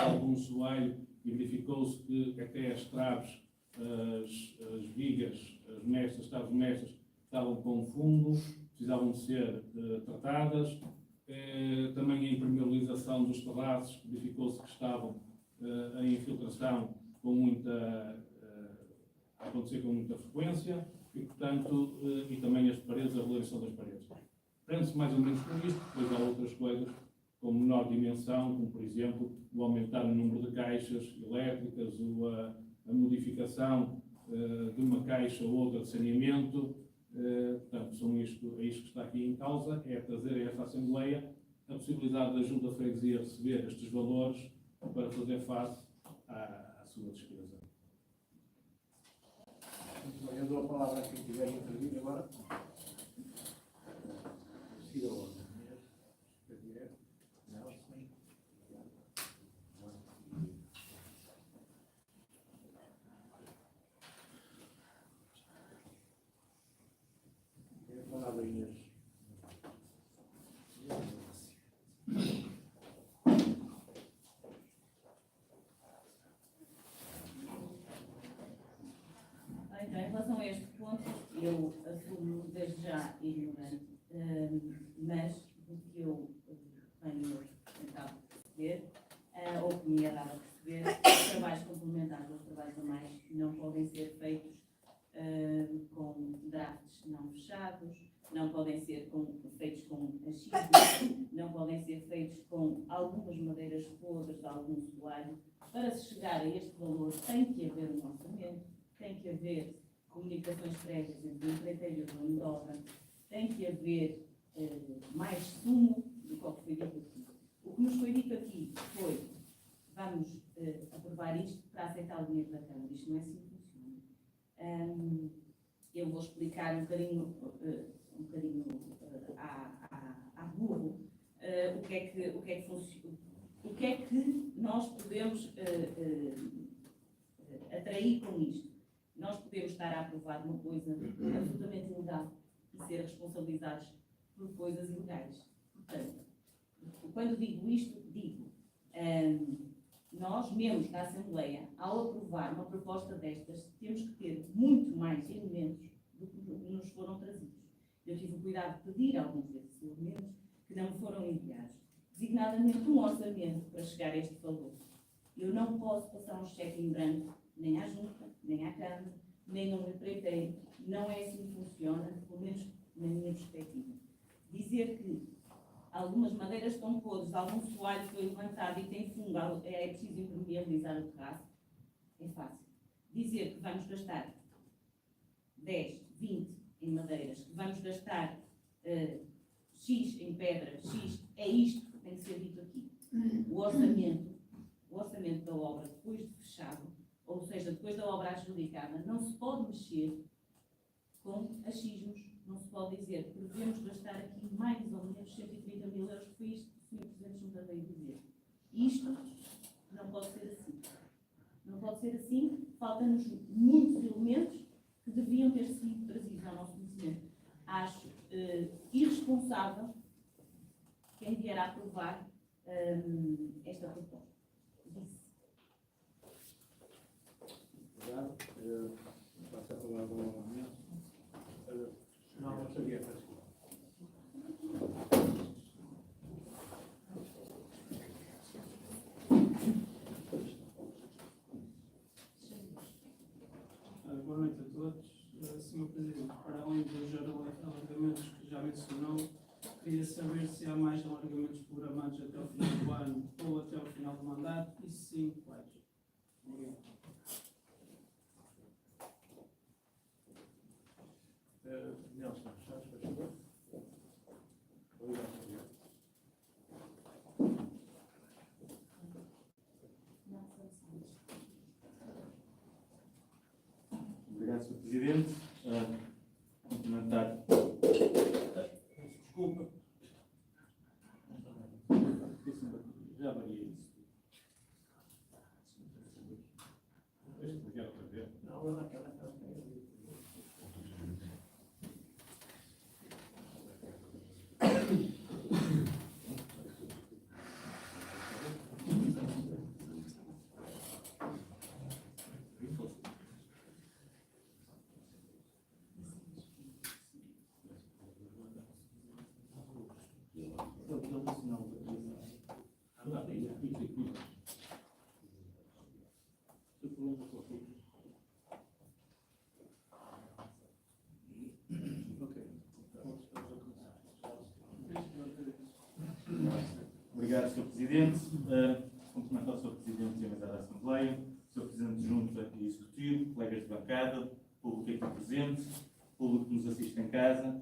algum soalho, e verificou-se que até as traves, as vigas, as traves mestras, estavam com fundo, precisavam de ser tratadas. Também a impermeabilização dos terraços, verificou-se que estavam em infiltração a acontecer com muita frequência, e, portanto, e também as paredes, a regulação das paredes. Prende-se mais ou menos com isto, depois há outras coisas, com menor dimensão, como, por exemplo, o aumentar o número de caixas elétricas, a modificação de uma caixa ou outra de saneamento. Portanto, é isto que está aqui em causa, é trazer a esta Assembleia a possibilidade da Junta de Freguesia receber estes valores para fazer face à sua despesa. Muito bem, eu dou a palavra a quem quiser intervir agora. Siga a ordem. Então, em relação a este ponto, eu assumo desde já ignorante, mas o que eu tenho tentado perceber, ou que me é dado a perceber, machismo, não podem ser feitos com algumas madeiras podres de algum soalho. Para se chegar a este valor tem que haver um orçamento, tem que haver comunicações prévias entre o empreiteiro e o dono de obra, tem que haver mais sumo do que o que foi dito aqui. O que nos foi dito aqui foi: vamos aprovar isto para aceitar o dinheiro da Câmara. Isto não é assim que funciona. Eu vou explicar um bocadinho à burro o que é que nós podemos atrair com isto. Nós podemos estar a aprovar uma coisa absolutamente ilegal e ser responsabilizados por coisas ilegais. Portanto, quando digo isto, digo, nós, membros da Assembleia, ao aprovar uma proposta destas, temos que ter muito mais elementos do que nos foram trazidos. Eu tive o cuidado de pedir alguns desses elementos que não me foram enviados, designadamente um orçamento para chegar a este valor. Eu não posso passar um cheque em branco, nem à Junta, nem à Câmara, nem ao empreiteiro. Não é assim que funciona, pelo menos na minha perspectiva. Dizer que algumas madeiras estão podres, algum soalho foi levantado e tem fungo, é preciso impermeabilizar o terraço, é fácil. Dizer que vamos gastar 10, 20 em madeiras, que vamos gastar X em pedra, X, é isto que tem que ser dito aqui. O orçamento da obra, depois de fechado, ou seja, depois da obra adjudicada, não se pode mexer com achismos. Não se pode dizer que devemos gastar aqui mais ou menos 130 mil euros, que foi isto que o Sr. Presidente nos veio dizer. Isto não pode ser assim. Não pode ser assim. Faltam-nos muitos elementos que deviam ter sido trazidos ao nosso conhecimento. Acho irresponsável quem vier a aprovar esta proposta. Disse. Obrigado. Passo a palavra novamente. Não sabia, peço desculpa. Boa noite a todos. Sr. Presidente, para além dos alargamentos que já mencionou, queria saber se há mais alargamentos programados até o final do ano ou até o final do mandato, e se sim, quais? Obrigado. Nelson Santos, por favor. Obrigado. Obrigado, Sr. Presidente. Complementar. Desculpa. Já varia isso. Deixa-me ver outra vez. Não, naquela Obrigado, Sr. Presidente. Cumprimentar o Sr. Presidente e a mesa da Assembleia, Sr. Presidente de Junta e Executivo, colegas de bancada, público aqui presente, público que nos assiste em casa.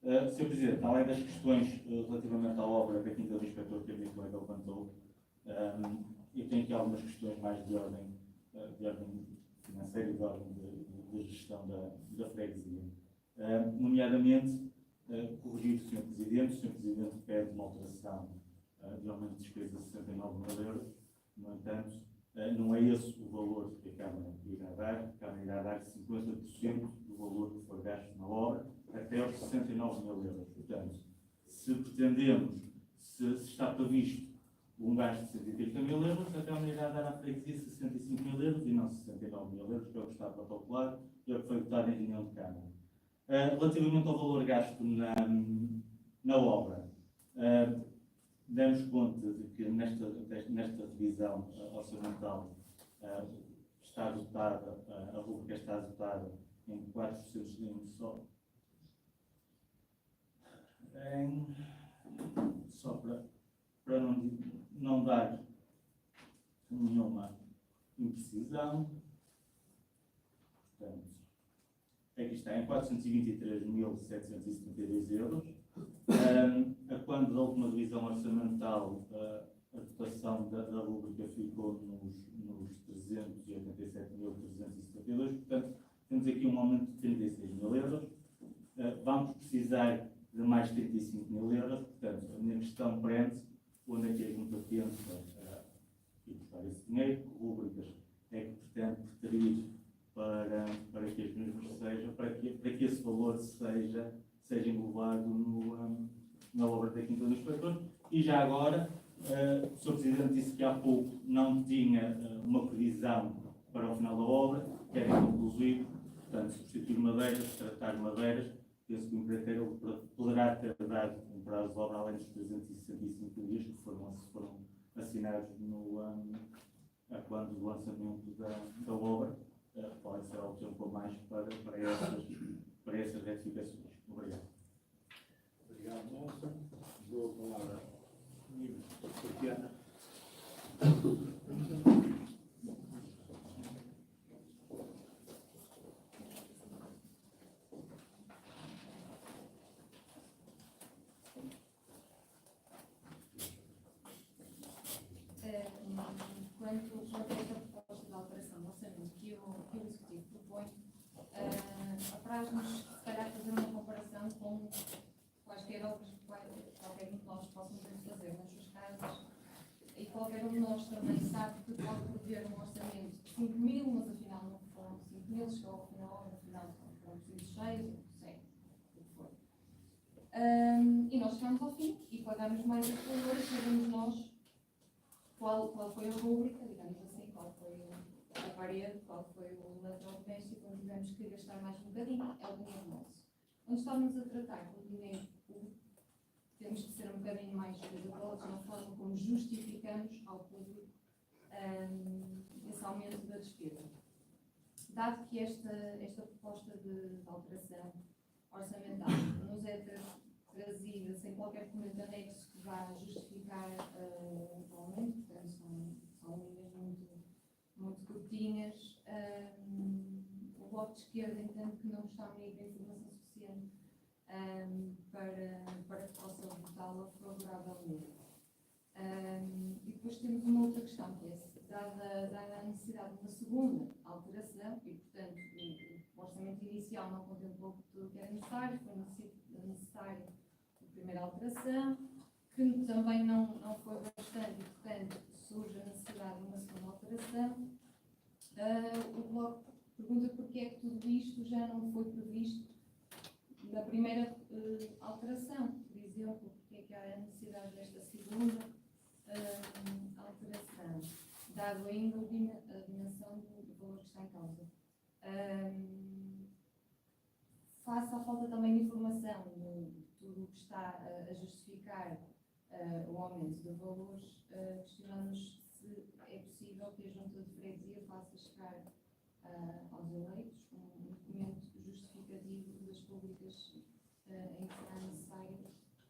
Sr. Presidente, além das questões relativamente à obra da Quinta do Inspetor que a minha colega levantou, eu tenho aqui algumas questões mais de ordem financeira e de ordem de gestão da freguesia. Nomeadamente, corrigir o Sr. Presidente. O Sr. Presidente pede uma alteração de aumento de despesa de 69 mil euros. No entanto, não é esse o valor que a Câmara irá dar. A Câmara irá dar 50% do valor que for gasto na obra, até aos 69 mil euros. Portanto, se pretendemos, se está previsto um gasto de 130 mil euros, a Câmara irá dar à freguesia 65 mil euros e não 69 mil euros, que é o que está protocolado e é o que foi votado em reunião de Câmara. Relativamente ao valor gasto na obra, demos conta de que nesta revisão orçamental está dotada, a rubrica está dotada em 400 só. só para não dar nenhuma imprecisão. Portanto, aqui está, em 423.772 euros. A quando da última revisão orçamental, a dotação da rúbrica ficou nos 387.372, portanto, temos aqui um aumento de 36.000 euros. Vamos precisar de mais 35.000 euros, portanto, a minha questão prende-se onde é que a Junta pensa buscar esse dinheiro, que rúbricas é que pretende preterir para que as mesmas sejam, para que esse valor seja englobado na obra da Quinta dos Inspetores. E já agora, o Sr. Presidente disse que há pouco não tinha uma previsão para o final da obra, querem inclusive, portanto, substituir madeiras, tratar madeiras. Penso que o empreiteiro poderá ter dado um prazo de obra além dos 365 dias que foram assinados quando do lançamento da obra. Pode ser algum tempo a mais para essas retificações. Obrigado. Obrigado, Nelson. Dou a palavra à Tatiana. Quanto a esta proposta de alteração do orçamento que o Executivo propõe, apraz-nos, se calhar, fazer uma comparação com quaisquer obras que qualquer um de nós possa fazer nas suas casas, e qualquer um de nós também sabe que pode prever um orçamento de 5.000, mas afinal não foram 5.000, chegou ao final, no final foram precisos 6, 7, o que for. E nós chegamos ao fim e pagamos mais esse valor e sabemos nós qual foi a rúbrica, digamos assim, qual foi a parede, qual foi o eletrodoméstico, onde tivemos que gastar mais um bocadinho, é o dinheiro nosso. Quando estamos a tratar com o dinheiro público, temos que ser um bocadinho mais cuidadosos na forma como justificamos ao público esse aumento da despesa. Dado que esta proposta de alteração orçamental nos é trazida sem qualquer documento anexo que vá justificar o aumento, portanto são linhas muito curtinhas, o Bloco de Esquerda entende que não está munida de informação suficiente para que possa votá-la favoravelmente. E depois temos uma outra questão, que é, dada a necessidade de uma segunda alteração, e portanto o orçamento inicial não contemplou tudo o que era necessário, foi necessário a primeira alteração, que também não foi bastante, e portanto surge a necessidade de uma segunda alteração. O Bloco pergunta porque é que tudo isto já não foi previsto na primeira alteração, por exemplo, porque é que há a necessidade desta segunda alteração, dado ainda a dimensão do valor que está em causa. Face à falta também de informação de tudo o que está a justificar o aumento de valores, questionamos se é possível que a Junta de Freguesia faça chegar aos eleitos um documento justificativo das rubricas em que será necessário,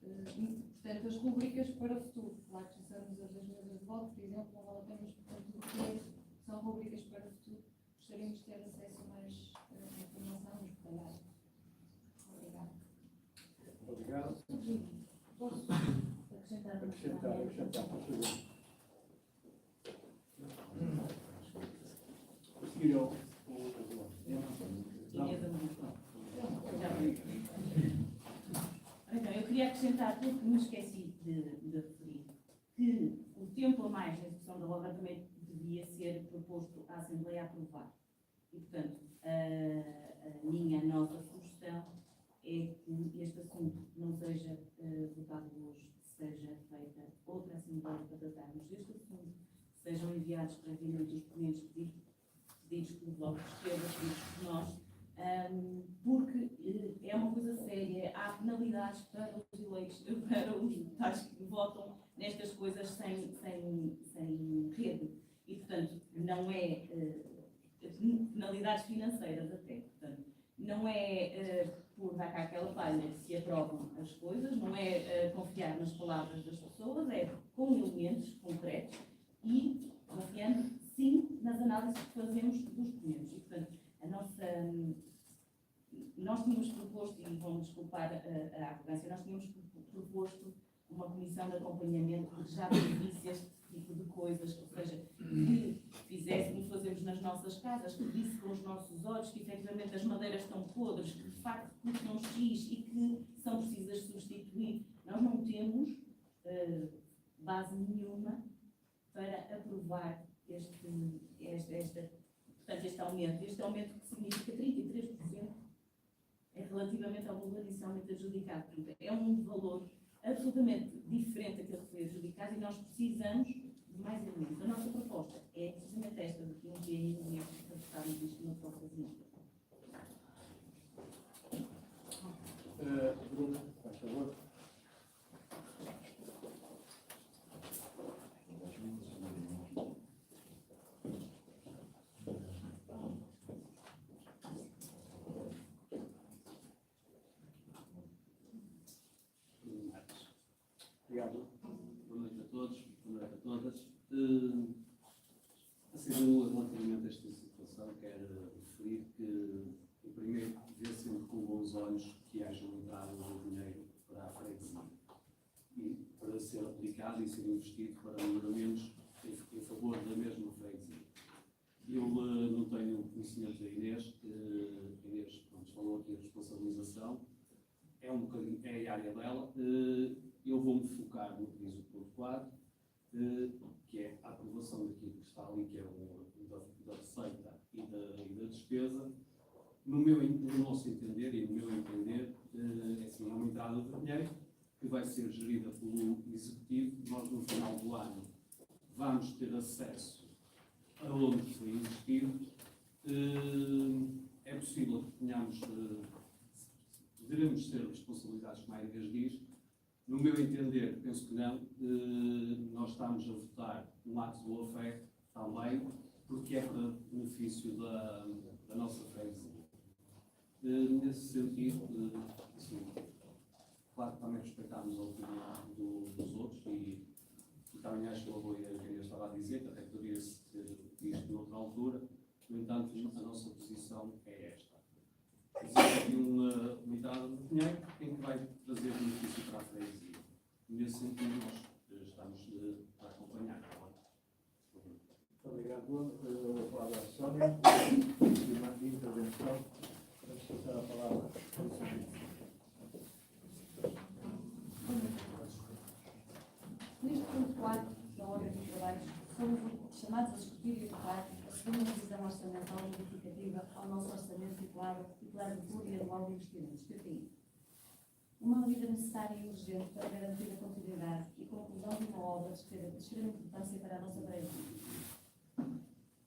portanto, as rubricas para o futuro. Claro que precisamos das mesas de voto, por exemplo, não vale a pena, portanto, o que são rubricas para o futuro. Gostaríamos de ter acesso a mais informação nos detalhes. Obrigada. Obrigado. Posso acrescentar? Por favor. A seguir ao Então, eu queria acrescentar, porque me esqueci de referir, que o tempo a mais na execução da obra também devia ser proposto à Assembleia a aprovar. E, portanto, a nossa sugestão é que este assunto não seja votado hoje, seja feita outra Assembleia para tratarmos deste assunto, sejam enviados previamente os documentos pedidos pelo Bloco de Esquerda, pedidos por nós, porque é uma coisa séria, há penalidades para os eleitos, para os deputados que votam nestas coisas sem rede. E, portanto, não é penalidades financeiras até. Portanto, não é por dar cá aquela palha que se aprovam as coisas, não é confiar nas palavras das pessoas, é com elementos concretos e confiando, sim, nas análises que fazemos dos documentos. E, portanto, nós tínhamos proposto, e vão desculpar a arrogância, nós tínhamos proposto uma comissão de acompanhamento que já previsse este tipo de coisas, ou seja, que fizéssemos, fazemos nas nossas casas, que visse com os nossos olhos que efetivamente as madeiras estão podres, que de facto custam X e que são precisas substituir. Nós não temos base nenhuma para aprovar este aumento. Este aumento que significa 33% é relativamente ao valor inicialmente adjudicado. Portanto, é um valor absolutamente diferente daquele que foi adjudicado e nós precisamos de mais elementos. A nossa proposta é precisamente esta, de que não tem ainda ninguém para votarmos isto no próximo dia. Bruno, faz favor. Obrigado. Boa noite a todos, boa noite a todas. Assim, relativamente a esta situação, quero referir que, em primeiro, vê sempre com bons olhos que haja uma entrada de dinheiro para a freguesia e para ser aplicado e ser investido para melhoramentos em favor da mesma freguesia. Eu não tenho conhecimento da Inês, a Inês falou aqui a responsabilização, é um bocadinho, é a área dela. Eu vou-me focar no que diz o ponto 4, que é a aprovação daquilo que está ali, que é da receita e da despesa. No nosso entender e no meu entender, é assim, uma entrada de dinheiro que vai ser gerida pelo Executivo. Nós, no final do ano, vamos ter acesso a onde foi investido. É possível que tenhamos, poderemos ser responsabilizados, como a Inês diz. No meu entender, penso que não. Nós estamos a votar um ato de boa-fé também, porque é para benefício da nossa freguesia. Nesse sentido, assim, claro que também respeitamos a opinião dos outros e também acho que eu vou a quem eu estava a dizer, que até poderia ser visto noutra altura. No entanto, a nossa posição é esta. Existe aqui uma entrada de dinheiro em que vai trazer benefício para a freguesia. Nesse sentido, nós estamos a acompanhar. Muito obrigado, Bruno. Eu vou falar da Sónia, de intervenção. Vamos passar a palavra. Neste ponto 4 da ordem de trabalhos, somos chamados a discutir e votar a segunda revisão orçamental modificativa ao nosso orçamento titular de plurianual de investimentos, PPI. Uma medida necessária e urgente para garantir a continuidade e conclusão de uma obra de extrema importância para a nossa freguesia.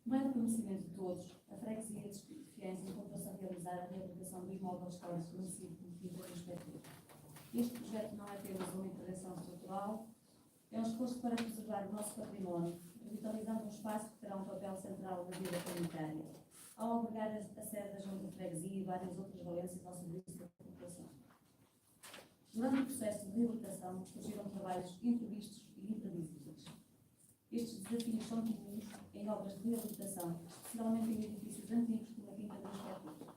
Não é do conhecimento de todos, a freguesia de Fiães encontrou-se a realizar a reabilitação do imóvel histórico do município de Inspetor. Este projeto não é apenas uma intervenção estrutural, é um esforço para preservar o nosso património, revitalizando um espaço que terá um papel central na vida comunitária, ao albergar a sede da Junta de Freguesia e várias outras valências ao serviço da população. Durante o processo de reabilitação, surgiram trabalhos imprevistos e imprevisíveis. Estes desafios são comuns em obras de reabilitação, especialmente em edifícios antigos como a Quinta do Inspetor.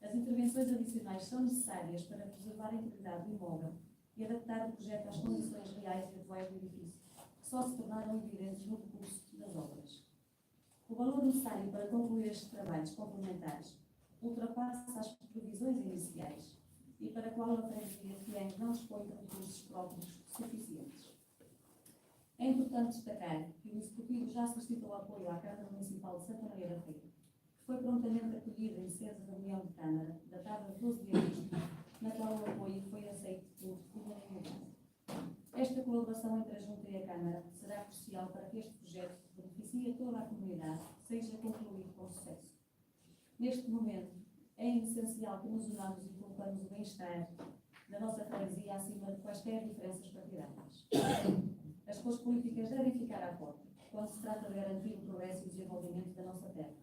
As intervenções adicionais são necessárias para preservar a integridade do imóvel e adaptar o projeto às condições reais e atuais do edifício, que só se tornaram evidentes no percurso das obras. O valor necessário para concluir estes trabalhos complementares ultrapassa as previsões iniciais e para a qual a freguesia de Fiães não dispõe de recursos próprios suficientes. É importante destacar que o Executivo já solicitou apoio à Câmara Municipal de Santa Maria da Feira, que foi prontamente acolhido em sede da reunião de Câmara, datada de 12 de agosto, na qual o apoio foi aceito por unanimidade. Esta colaboração entre a Junta e a Câmara será crucial para que este projeto, que beneficie toda a comunidade, seja concluído com sucesso. Neste momento, é essencial que nos unamos e colocamos o bem-estar da nossa freguesia acima de quaisquer diferenças partidárias. As cores políticas devem ficar à porta, quando se trata de garantir o progresso e o desenvolvimento da nossa terra.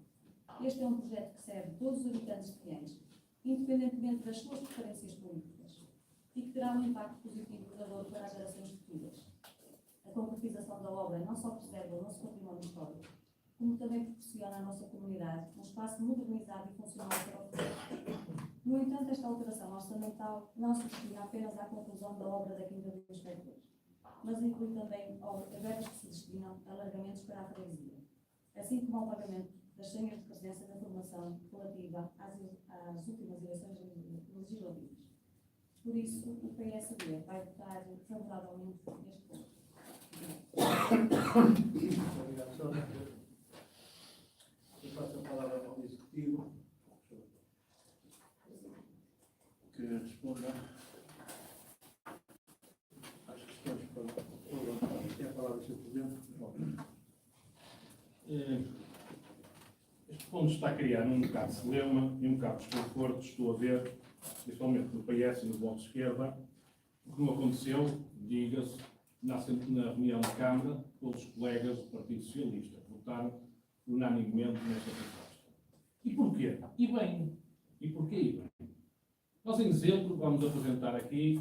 Este é um projeto que serve todos os habitantes de Fiães, independentemente das suas preferências políticas, e que terá um impacto positivo e duradouro para a às gerações futuras. A concretização da obra não só preserva o nosso património histórico, como também proporciona à nossa comunidade um espaço modernizado e funcional para o futuro. No entanto, esta alteração orçamental não se destina apenas à conclusão da obra da Quinta dos Inspectores, mas inclui também verbas que se destinam a alargamentos para a freguesia, assim como ao pagamento das senhas de presença da formação relativa às últimas eleições legislativas. Por isso, o PSD vai votar favoravelmente neste ponto. Obrigado, Sónia. Eu passo a palavra ao Executivo, que responda às questões para o levantar. Tem a palavra, Sr. Presidente. Este ponto está a criar um bocado de celema e um bocado de desconforto, estou a ver, principalmente no PS e no Bloco de Esquerda, o que não aconteceu, diga-se, na reunião de Câmara, todos os colegas do Partido Socialista votaram unanimemente nesta proposta. E porquê? E bem. E porquê e bem? Nós, em exemplo, vamos apresentar aqui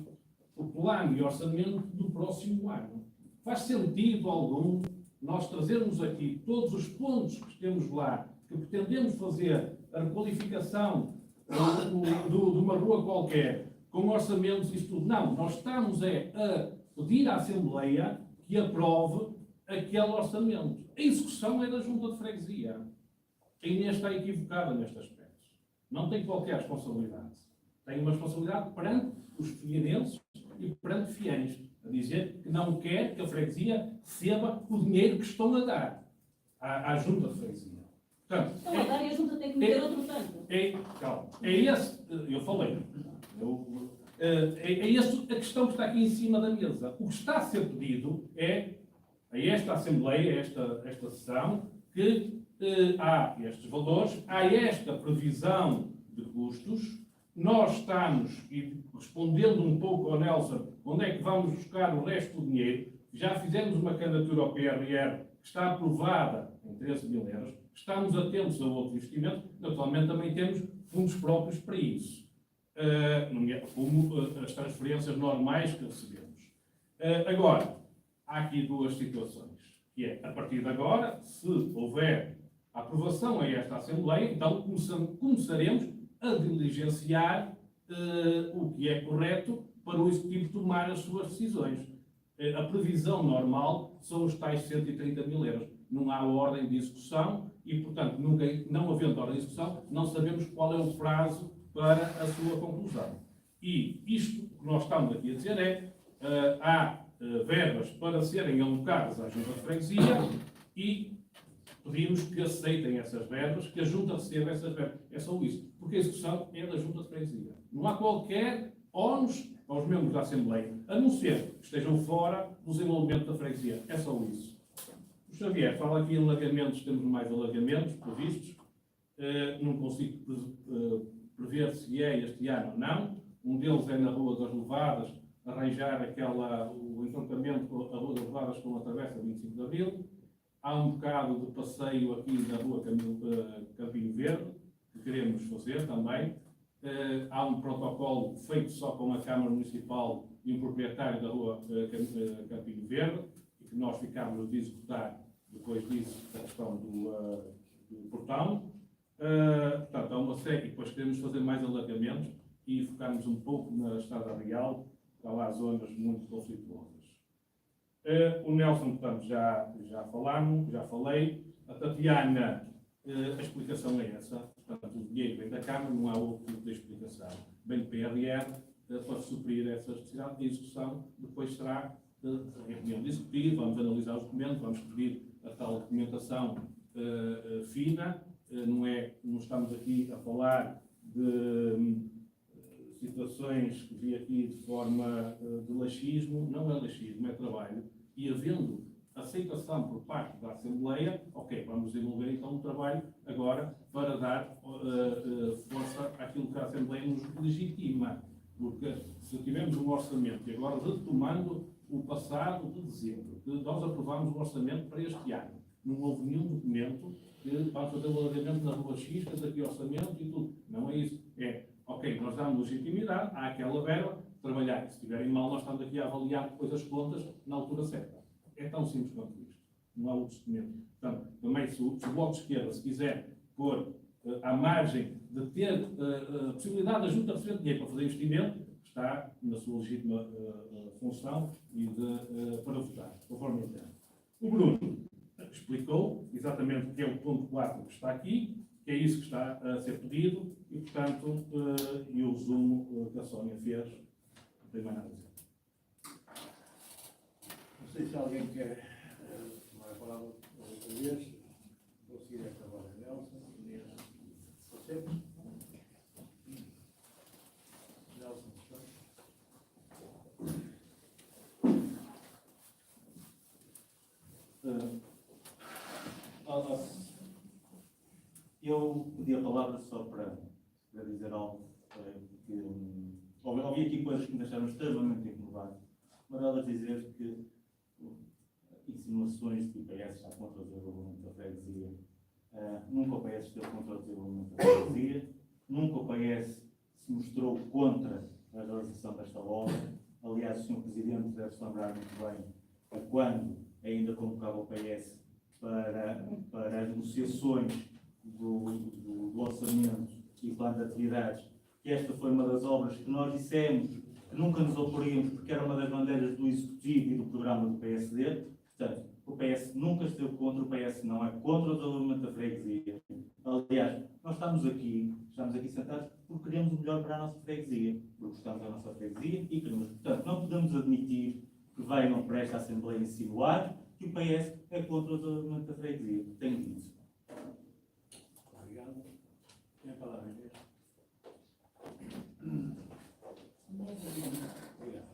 o plano e orçamento do próximo ano. Faz sentido algum nós trazermos aqui todos os pontos que temos lá, que pretendemos fazer a requalificação de uma rua qualquer, com orçamentos e isso tudo? Não, nós estamos a pedir à Assembleia que aprove aquele orçamento. A execução é da Junta de Freguesia. A Inês está equivocada neste aspecto. Não tem qualquer responsabilidade. Tem uma responsabilidade perante os figueirenses e perante fiéis, a dizer que não quer que a freguesia receba o dinheiro que estão a dar à Junta de Freguesia. Portanto, Estão a dar e a Junta tem que meter outro tanto. Calma. É esse, eu falei. É essa a questão que está aqui em cima da mesa. O que está a ser pedido é a esta Assembleia, a esta sessão, que há estes valores, há esta previsão de custos. Nós estamos, e respondendo um pouco ao Nelson, onde é que vamos buscar o resto do dinheiro? Já fizemos uma candidatura ao PRR que está aprovada em 13 mil euros. Estamos atentos a outro investimento. Naturalmente também temos fundos próprios para isso. Como as transferências normais que recebemos. Agora, há aqui duas situações, que é, a partir de agora, se houver aprovação a esta Assembleia, então começaremos a diligenciar o que é correto para o Executivo tomar as suas decisões. A previsão normal são os tais 130 mil euros. Não há ordem de execução e, portanto, não havendo ordem de execução, não sabemos qual é o prazo para a sua conclusão. E isto que nós estamos aqui a dizer é há verbas para serem alocadas à Junta de Freguesia e pedimos que aceitem essas verbas, que a Junta receba essas verbas. É só isso. Porque a execução é da Junta de Freguesia. Não há qualquer ónus aos membros da Assembleia, a não ser que estejam fora do desenvolvimento da freguesia. É só isso. O Xavier fala aqui em alargamentos, temos mais alargamentos previstos. Não consigo prever se é este ano ou não. Um deles é na Rua das Levadas, arranjar o entroncamento com a Rua das Levadas com a travessa 25 de Abril. Há um bocado de passeio aqui na Rua Campinho Verde, que queremos fazer também. Há um protocolo feito só com a Câmara Municipal e um proprietário da Rua Campinho Verde, e que nós ficámos de executar depois disso a questão do portão. Portanto, há uma série, e depois queremos fazer mais alargamentos e focarmos um pouco na Estrada Real, há lá zonas muito conflituosas. O Nelson, portanto, já falei. A Tatiana, a explicação é essa. Portanto, o dinheiro vem da Câmara, não há outro tipo de explicação. Vem do PRR para suprir essas necessidades. A execução depois será em reunião de executivo, vamos analisar os documentos, vamos pedir a tal documentação fina. Não estamos aqui a falar de situações que vi aqui de forma de laxismo. Não é laxismo, é trabalho. E havendo aceitação por parte da Assembleia, ok, vamos desenvolver então um trabalho agora para dar força àquilo que a Assembleia nos legitima. Porque se tivermos um orçamento, e agora retomando o passado de dezembro, que nós aprovámos o orçamento para este ano, não houve nenhum documento que vamos fazer o alargamento na Rua X, que daqui orçamento e tudo. Não é isso. É, ok, nós damos legitimidade, há aquela verba, trabalhar. Se estiverem mal, nós estamos aqui a avaliar depois as contas na altura certa. É tão simples quanto isto. Não há outro documento. Portanto, também se o Bloco de Esquerda, se quiser pôr à margem de ter a possibilidade da Junta de receber dinheiro para fazer investimento, está na sua legítima função e para votar, conforme entende. O Bruno explicou exatamente o que é o ponto 4 que está aqui, que é isso que está a ser pedido, e, portanto, e o resumo que a Sónia fez, não tem mais nada a dizer. Não sei se alguém quer tomar a palavra outra vez. Vou seguir esta agora. Nelson, Inês, você? Nelson, eu pedi a palavra só para dizer algo, que ouvi aqui coisas que me deixaram extremamente incomodados. Uma delas dizer que insinuações de que o PS está contra o desenvolvimento da freguesia. Nunca o PS esteve contra o desenvolvimento da freguesia, nunca o PS se mostrou contra a realização desta obra. Aliás, o Sr. Presidente deve se lembrar muito bem a quando ainda convocava o PS para as negociações do orçamento e plano de atividades, que esta foi uma das obras que nós dissemos que nunca nos oporíamos, porque era uma das bandeiras do Executivo e do programa do PSD. Portanto, o PS nunca esteve contra, o PS não é contra o desenvolvimento da freguesia. Aliás, nós estamos aqui sentados porque queremos o melhor para a nossa freguesia, porque gostamos da nossa freguesia e queremos. Portanto, não podemos admitir que venham para esta Assembleia insinuar que o PS é contra o desenvolvimento da freguesia. Tenho dito. obrigado. Tem a palavra, Inês. Obrigado.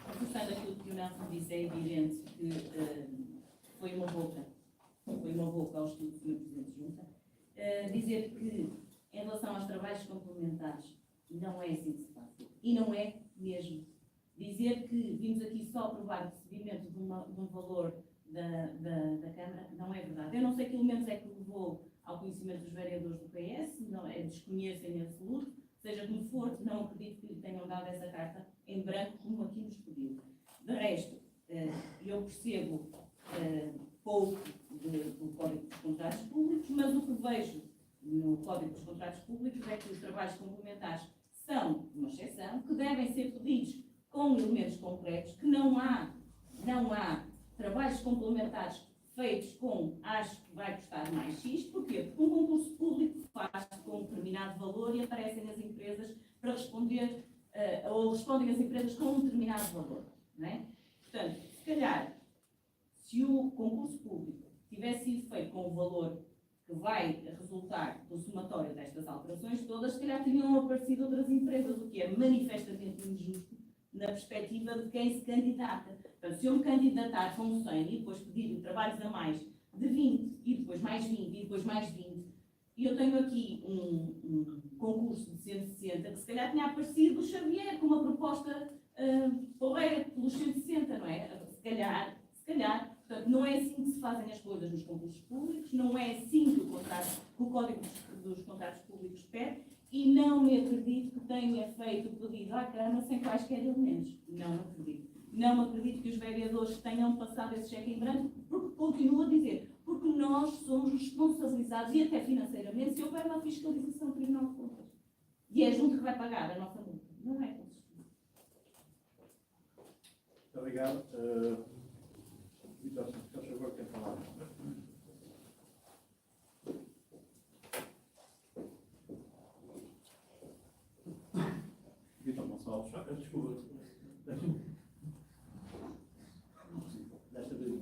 Reforçando aquilo que o Nelson disse, é evidente que foi uma boca ao estudo do Sr. Presidente de Junta. Dizer que, em relação aos trabalhos complementares, não é assim que se faz. E não é mesmo. Dizer que vimos aqui só aprovar o recebimento de um valor da Câmara, não é verdade. Eu não sei que elementos é que levou ao conhecimento dos vereadores do PS, não, desconheço em absoluto. Seja como for, não acredito que lhe tenham dado essa carta em branco, como aqui nos pediu. De resto, eu percebo pouco do Código dos Contratos Públicos, mas o que vejo no Código dos Contratos Públicos é que os trabalhos complementares são uma exceção, que devem ser pedidos com elementos concretos, que não há trabalhos complementares feitos com acho que vai custar mais X. Porquê? Porque um concurso público faz-se com um determinado valor e aparecem as empresas para responder, ou respondem as empresas com um determinado valor. Não é? Portanto, se calhar, se o concurso público tivesse sido feito com o valor que vai resultar do somatório destas alterações todas, se calhar teriam aparecido outras empresas, o que é manifestamente injusto na perspectiva de quem se candidata. Portanto, se eu me candidatar com 100 e depois pedir trabalhos a mais de 20, e depois mais 20, e depois mais 20, e eu tenho aqui um concurso de 160, que se calhar tinha aparecido o Xavier com uma proposta porreira pelos 160, não é? Se calhar. Portanto, não é assim que se fazem as coisas nos concursos públicos, não é assim que o Código dos Contratos Públicos pede, e não me acredito que tenha feito o pedido à Câmara sem quaisquer elementos. Não acredito. Não acredito que os vereadores tenham passado esse cheque em branco, porque continuo a dizer, porque nós somos responsabilizados, e até financeiramente, se houver uma fiscalização do Tribunal de Contas. E é a Junta que vai pagar a nossa multa. Não é com Muito obrigado. Vitor, se faz favor, tem a palavra. Vitor Gonçalves. Desculpa. Desta vez.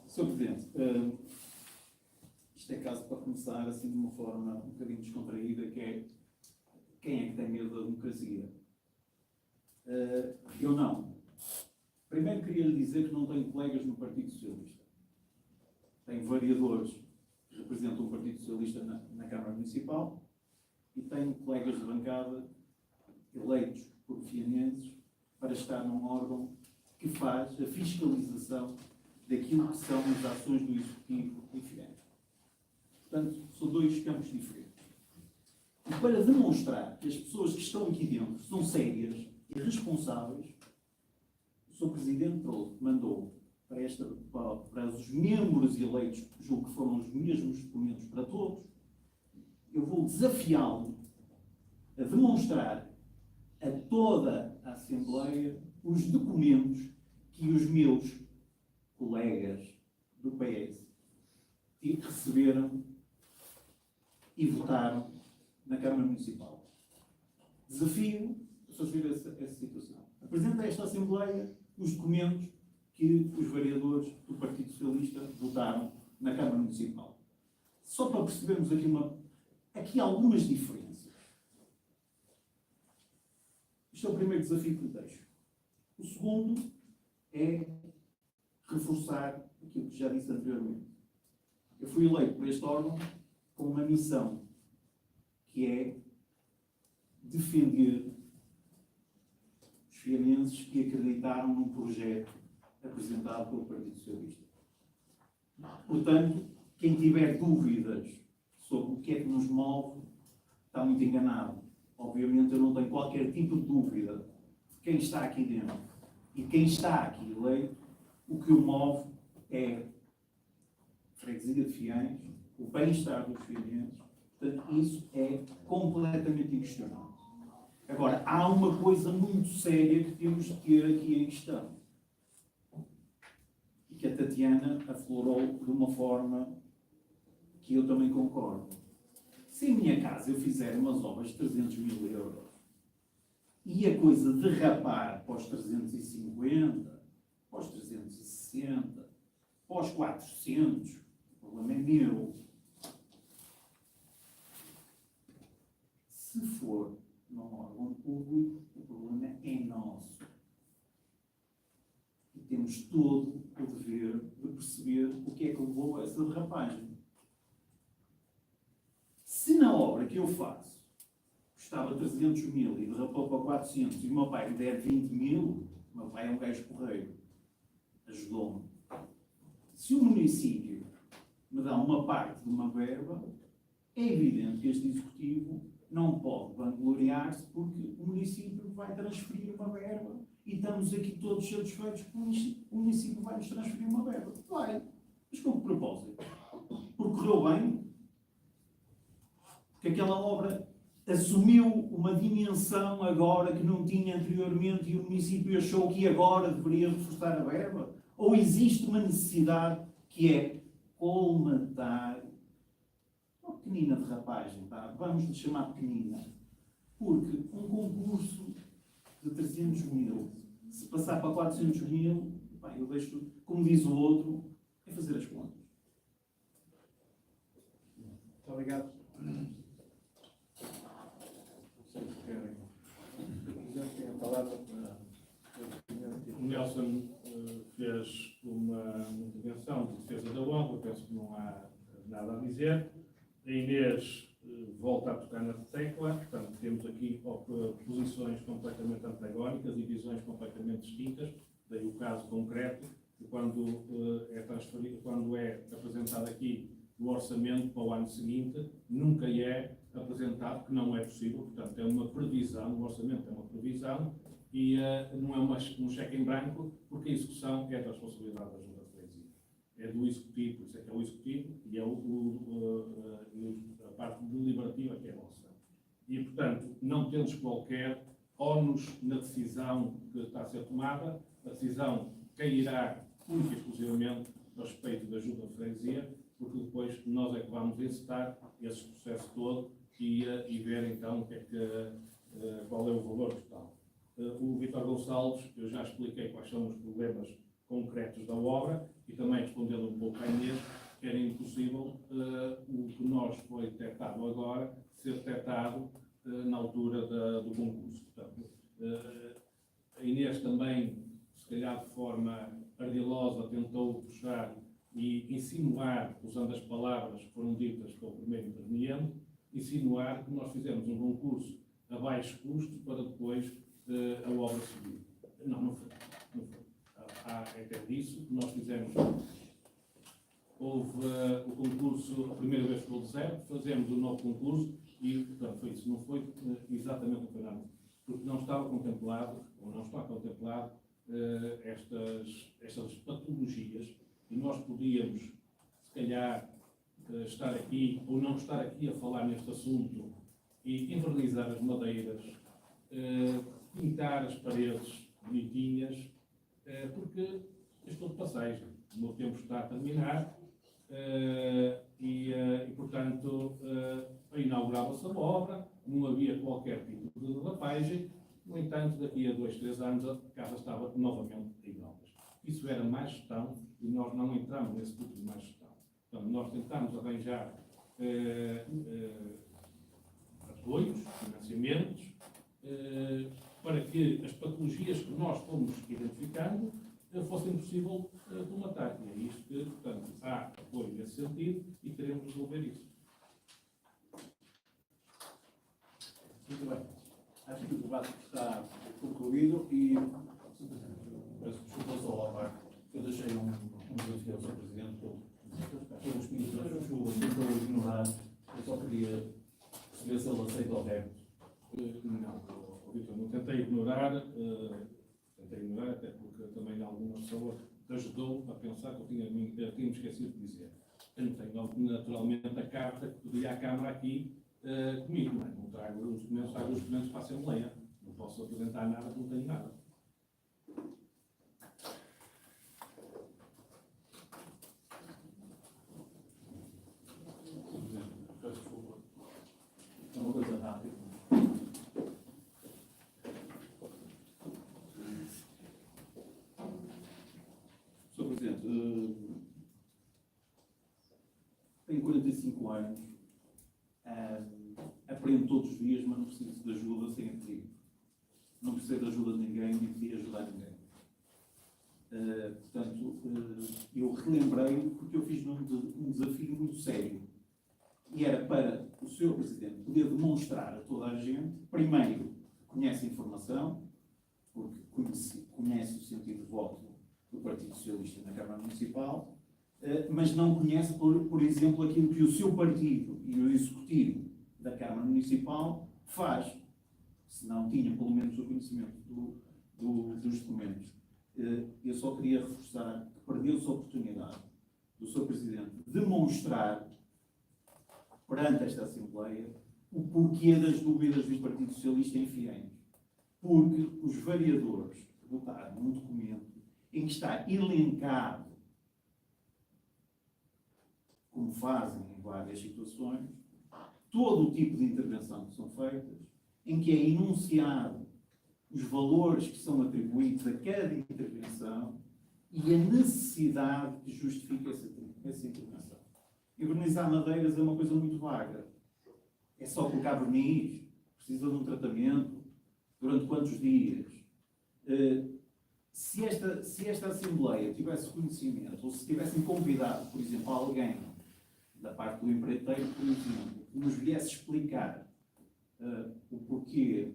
Sr. Presidente, isto é caso para começar assim de uma forma um bocadinho descontraída, que é quem é que tem medo da democracia? Eu não. Primeiro queria lhe dizer que não tenho colegas no Partido Socialista. Tenho vereadores que representam o Partido Socialista na Câmara Municipal e tenho colegas de bancada eleitos por fianenses para estar num órgão que faz a fiscalização daquilo que são as ações do Executivo em Firenze. Portanto, são dois campos diferentes. E para demonstrar que as pessoas que estão aqui dentro são sérias e responsáveis, o Sr. Presidente mandou para os membros eleitos, julgo que foram os mesmos documentos para todos, eu vou desafiá-lo a demonstrar a toda a Assembleia os documentos que os meus colegas do PS receberam e votaram na Câmara Municipal. Desafio a fazer essa situação. Apresenta a esta Assembleia os documentos que os vereadores do Partido Socialista votaram na Câmara Municipal. Só para percebermos aqui algumas diferenças. Este é o primeiro desafio que lhe deixo. O segundo é reforçar aquilo que já disse anteriormente. Eu fui eleito por este órgão com uma missão, que é defender os fianenses que acreditaram num projeto apresentado pelo Partido Socialista. Portanto, quem tiver dúvidas sobre o que é que nos move, está muito enganado. Obviamente eu não tenho qualquer tipo de dúvida de quem está aqui dentro e quem está aqui eleito, o que o move é a freguesia de Fiães, o bem-estar dos fianenses. Portanto, isso é completamente inquestionável. Agora, há uma coisa muito séria que temos de ter aqui em questão. E que a Tatiana aflorou de uma forma que eu também concordo. Se em minha casa eu fizer umas obras de 300 mil euros e a coisa derrapar para os 350, para os 360, para os 400, o problema é meu. Se for num órgão público, o problema é nosso. E temos todo o dever de perceber o que é que levou a essa derrapagem. Se na obra que eu faço custava 300 mil e derrapou para 400 e o meu pai me der 20 mil, o meu pai é um gajo porreiro, ajudou-me. Se o município me dá uma parte de uma verba, é evidente que este executivo não pode vangloriar-se porque o município vai transferir uma verba e estamos aqui todos satisfeitos que o município vai nos transferir uma verba. Vai. Mas com que propósito? Porque correu bem? Porque aquela obra assumiu uma dimensão agora que não tinha anteriormente e o município achou que agora deveria reforçar a verba? Ou existe uma necessidade que é colmatar uma pequenina derrapagem, tá? Vamos lhe chamar pequenina, porque um concurso de 300 mil, se passar para 400 mil, bem, eu deixo, como diz o outro, é fazer as contas. Muito obrigado. Não sei se querem. Já tem a palavra para O Nelson fez uma intervenção de defesa da honra, penso que não há nada a dizer. A Inês volta a tocar na tecla, portanto, temos aqui posições completamente antagónicas e visões completamente distintas. Daí o caso concreto, de quando é transferido, quando é apresentado aqui o orçamento para o ano seguinte, nunca é apresentado, que não é possível, portanto, é uma previsão, o orçamento é uma previsão e não é um cheque em branco, porque a execução é da responsabilidade da Junta de Freguesia. É do Executivo, por isso é que é o Executivo, e é a parte deliberativa que é nossa. E, portanto, não temos qualquer ónus na decisão que está a ser tomada, a decisão cairá única e exclusivamente a respeito da Junta de Freguesia, porque depois nós é que vamos encetar esse processo todo e ver então qual é o valor total. O Vítor Gonçalves, eu já expliquei quais são os problemas concretos da obra e também respondendo um pouco à Inês, que era impossível o que nós foi detectado agora ser detectado na altura do concurso. Portanto, a Inês também, se calhar de forma ardilosa, tentou puxar e insinuar, usando as palavras que foram ditas pelo primeiro interveniente, insinuar que nós fizemos um concurso a baixo custo para depois a obra subir. Não foi. Não foi. Há até disso que nós fizemos. Houve o concurso, a primeira vez ficou de zero, fazemos um novo concurso E, portanto, foi isso. Não foi exatamente o que foi nada. Porque não estava contemplado, ou não está contemplado, estas patologias, e nós podíamos, se calhar, estar aqui ou não estar aqui a falar neste assunto e invernizar as madeiras, pintar as paredes bonitinhas, porque isto é tudo passagem. O meu tempo está a terminar e portanto, inaugurava-se a obra, não havia qualquer tipo de derrapagem. No entanto, daqui a 2, 3 anos, a casa estava novamente em obras. Isso era má gestão e nós não entramos nesse tipo de má gestão. Portanto, nós tentámos arranjar apoios, financiamentos, para que as patologias que nós fomos identificando fossem possível colmatar. E é isto que, portanto, há apoio nesse sentido e queremos resolver isso. Muito bem. Acho que o debate está concluído e peço desculpa só ao parte. Eu deixei um desafio ao Sr. Presidente pelos pedidos da chuva, tentou ignorar. Eu só queria perceber se ele aceita o repto. Não, Vitor, não tentei ignorar, até porque também alguma pessoa te ajudou a pensar que eu tinha me esquecido de dizer. Eu não tenho naturalmente a carta que pedi à Câmara aqui comigo, não trago os documentos para a Assembleia. Não posso apresentar nada que não tenho nada. É uma coisa rápida. Sr. Presidente, tenho 45 anos, aprendo todos os dias, mas não preciso de ajuda sem artigo. Não preciso de ajuda de ninguém e podia ajudar ninguém. Portanto, eu relembrei porque eu fiz um desafio muito sério. E era para o Sr. Presidente poder demonstrar a toda a gente, primeiro, que conhece a informação, porque conhece o sentido de voto do Partido Socialista na Câmara Municipal, mas não conhece, por exemplo, aquilo que o seu partido e o Executivo da Câmara Municipal faz, se não tinha pelo menos o conhecimento dos documentos. Eu só queria reforçar que perdeu-se a oportunidade do Sr. Presidente demonstrar perante esta Assembleia o porquê das dúvidas do Partido Socialista em Fiéis. Porque os vereadores votaram num documento em que está elencado, como fazem em várias situações, todo o tipo de intervenção que são feitas, em que é enunciado os valores que são atribuídos a cada intervenção e a necessidade que justifica essa intervenção. Invernizar madeiras é uma coisa muito vaga. É só colocar verniz, precisa de um tratamento, durante quantos dias? Se esta Assembleia tivesse conhecimento, ou se tivessem convidado, por exemplo, alguém da parte do empreiteiro, por exemplo, que nos viesse explicar o porquê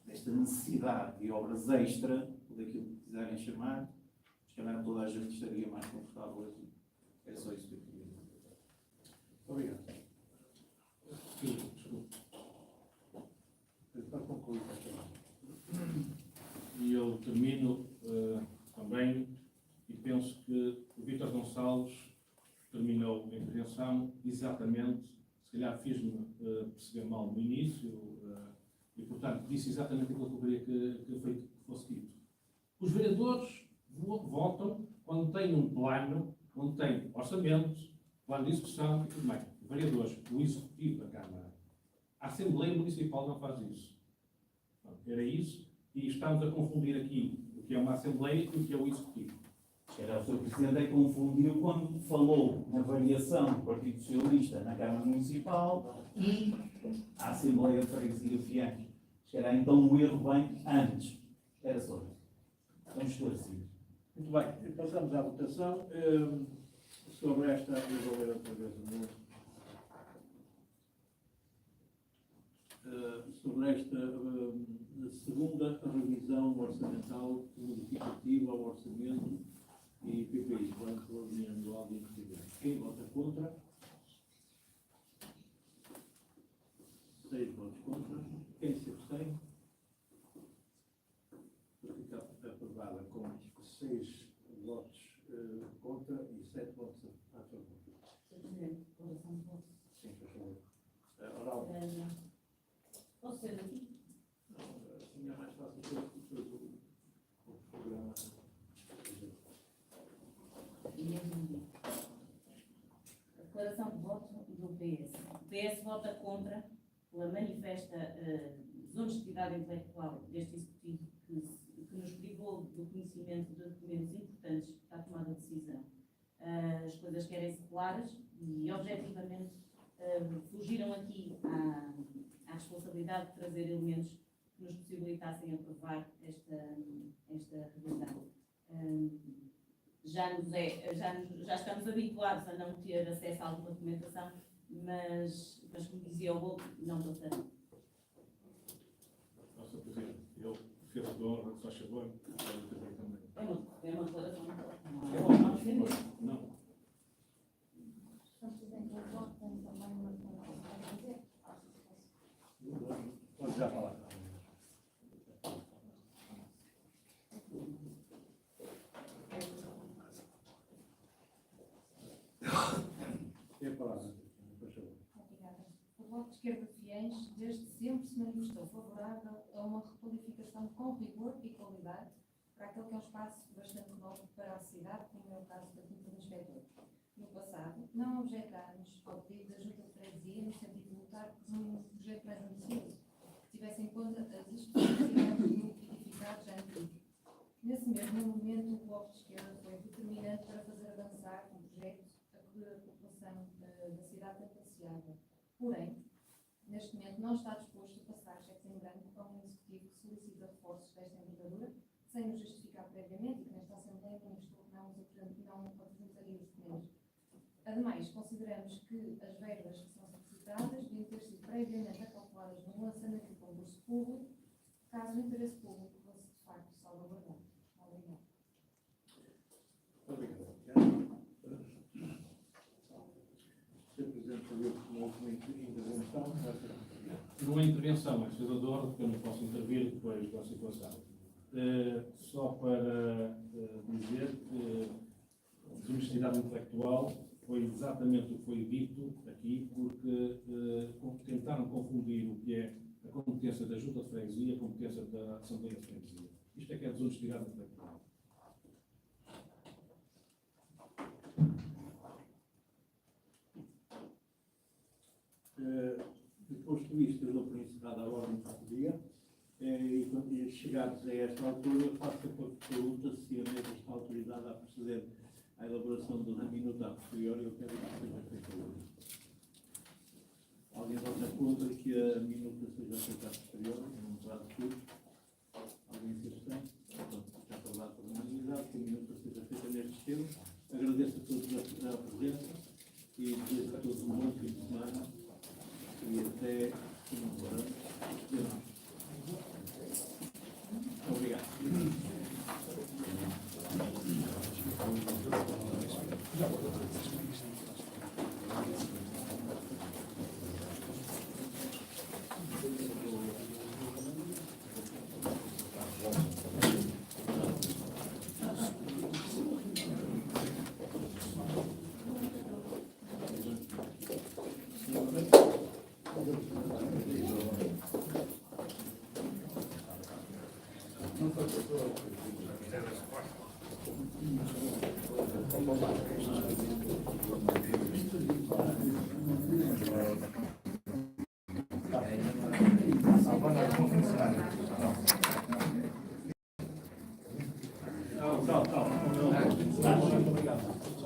desta necessidade de obras extra, ou daquilo que quiserem chamar, se calhar toda a gente estaria mais confortável aqui. É só isso que eu queria dizer. Obrigado. Desculpe. Para concluir, E eu termino também e penso que o Vítor Gonçalves terminou a intervenção exatamente, se calhar fiz-me perceber mal no início e, portanto, disse exatamente aquilo que eu queria que fosse dito. Os vereadores votam quando têm um plano, quando têm orçamento, plano de execução e tudo mais. Vereadores, o Executivo da Câmara. A Assembleia Municipal não faz isso. Era isso, e estamos a confundir aqui o que é uma Assembleia e o que é o Executivo. Era o Sr. Presidente é que confundiu quando falou na variação do Partido Socialista na Câmara Municipal e a Assembleia de Freguesia de Fiéis. Era então um erro bem antes. Era só isso. Estamos esclarecidos. muito bem, passamos à votação. Sobre esta, eu vou ler outra vez o novo. Sobre esta segunda revisão orçamental modificativa ao orçamento e PPI, Plano de Ordem Anual de Investigação. Quem vota contra? com 6 votos contra e 7 votos a favor. Sr. Presidente, declaração de voto. Sim, por favor. Oral. Posso ser aqui? Assim é mais fácil depois o programa. A declaração de voto do PS. O PS vota contra pela manifesta desonestidade intelectual deste Executivo que nos privou do conhecimento de documentos importantes para a tomada de decisão. As coisas querem-se claras e, objetivamente, fugiram aqui à responsabilidade de trazer elementos que nos possibilitassem aprovar esta revisão. Já estamos habituados a não ter acesso a alguma documentação, mas como dizia o outro, não passará. Nossa Presidente, eu fiz de honra, se faz favor, também. É uma declaração. Não. Sr. Presidente, eu voto como também uma declaração para dizer. Pode já falar. Tem a palavra, por favor. Obrigada. O Bloco de Esquerda de Fiéis, desde sempre se manifestou favorável a uma requalificação com rigor e qualidade para aquele que é um espaço bastante novo para a cidade, como é o caso da Quinta do Inspetor. No passado, não objetámos ao pedido da Junta de Freguesia no sentido de lutar por um projeto mais ambicioso, que tivesse em conta as especificidades do edificado já antigo. Nesse mesmo momento, o Bloco de Esquerda foi determinante para fazer avançar um projeto a que a população da cidade tanto ansiava. Porém, neste momento não está disposto a passar cheques em branco a um executivo que solicita reforços desta envergadura, sem o justificar previamente e que nesta Assembleia manifestou que não apresentaria os documentos. Ademais, consideramos que as verbas que são solicitadas deviam ter sido previamente calculadas no lançamento do concurso público, caso o interesse público fosse de facto salvaguardado. Obrigado. Obrigado. Sr. Presidente, havia uma última intervenção. Não é intervenção, é senador, porque eu não posso intervir depois da situação. Só para dizer que a desonestidade intelectual foi exatamente o que foi dito aqui, porque tentaram confundir o que é a competência da Junta de Freguesia e a competência da Assembleia de Freguesia. Isto é que é desonestidade intelectual. Depois de isto, eu dou por encerrada a ordem do dia. E chegados a esta altura, eu faço a pergunta se a mesa está autorizada a proceder à elaboração de uma minuta a posterior e eu quero que seja feita hoje. Alguém vota contra que a minuta seja feita a posterior, em um prazo curto? Alguém se abstém? Portanto, está aprovado por unanimidade que a minuta seja feita nestes termos. Agradeço a todos a presença e desejo a todos um bom fim de semana e até semana. Obrigado. Obrigada.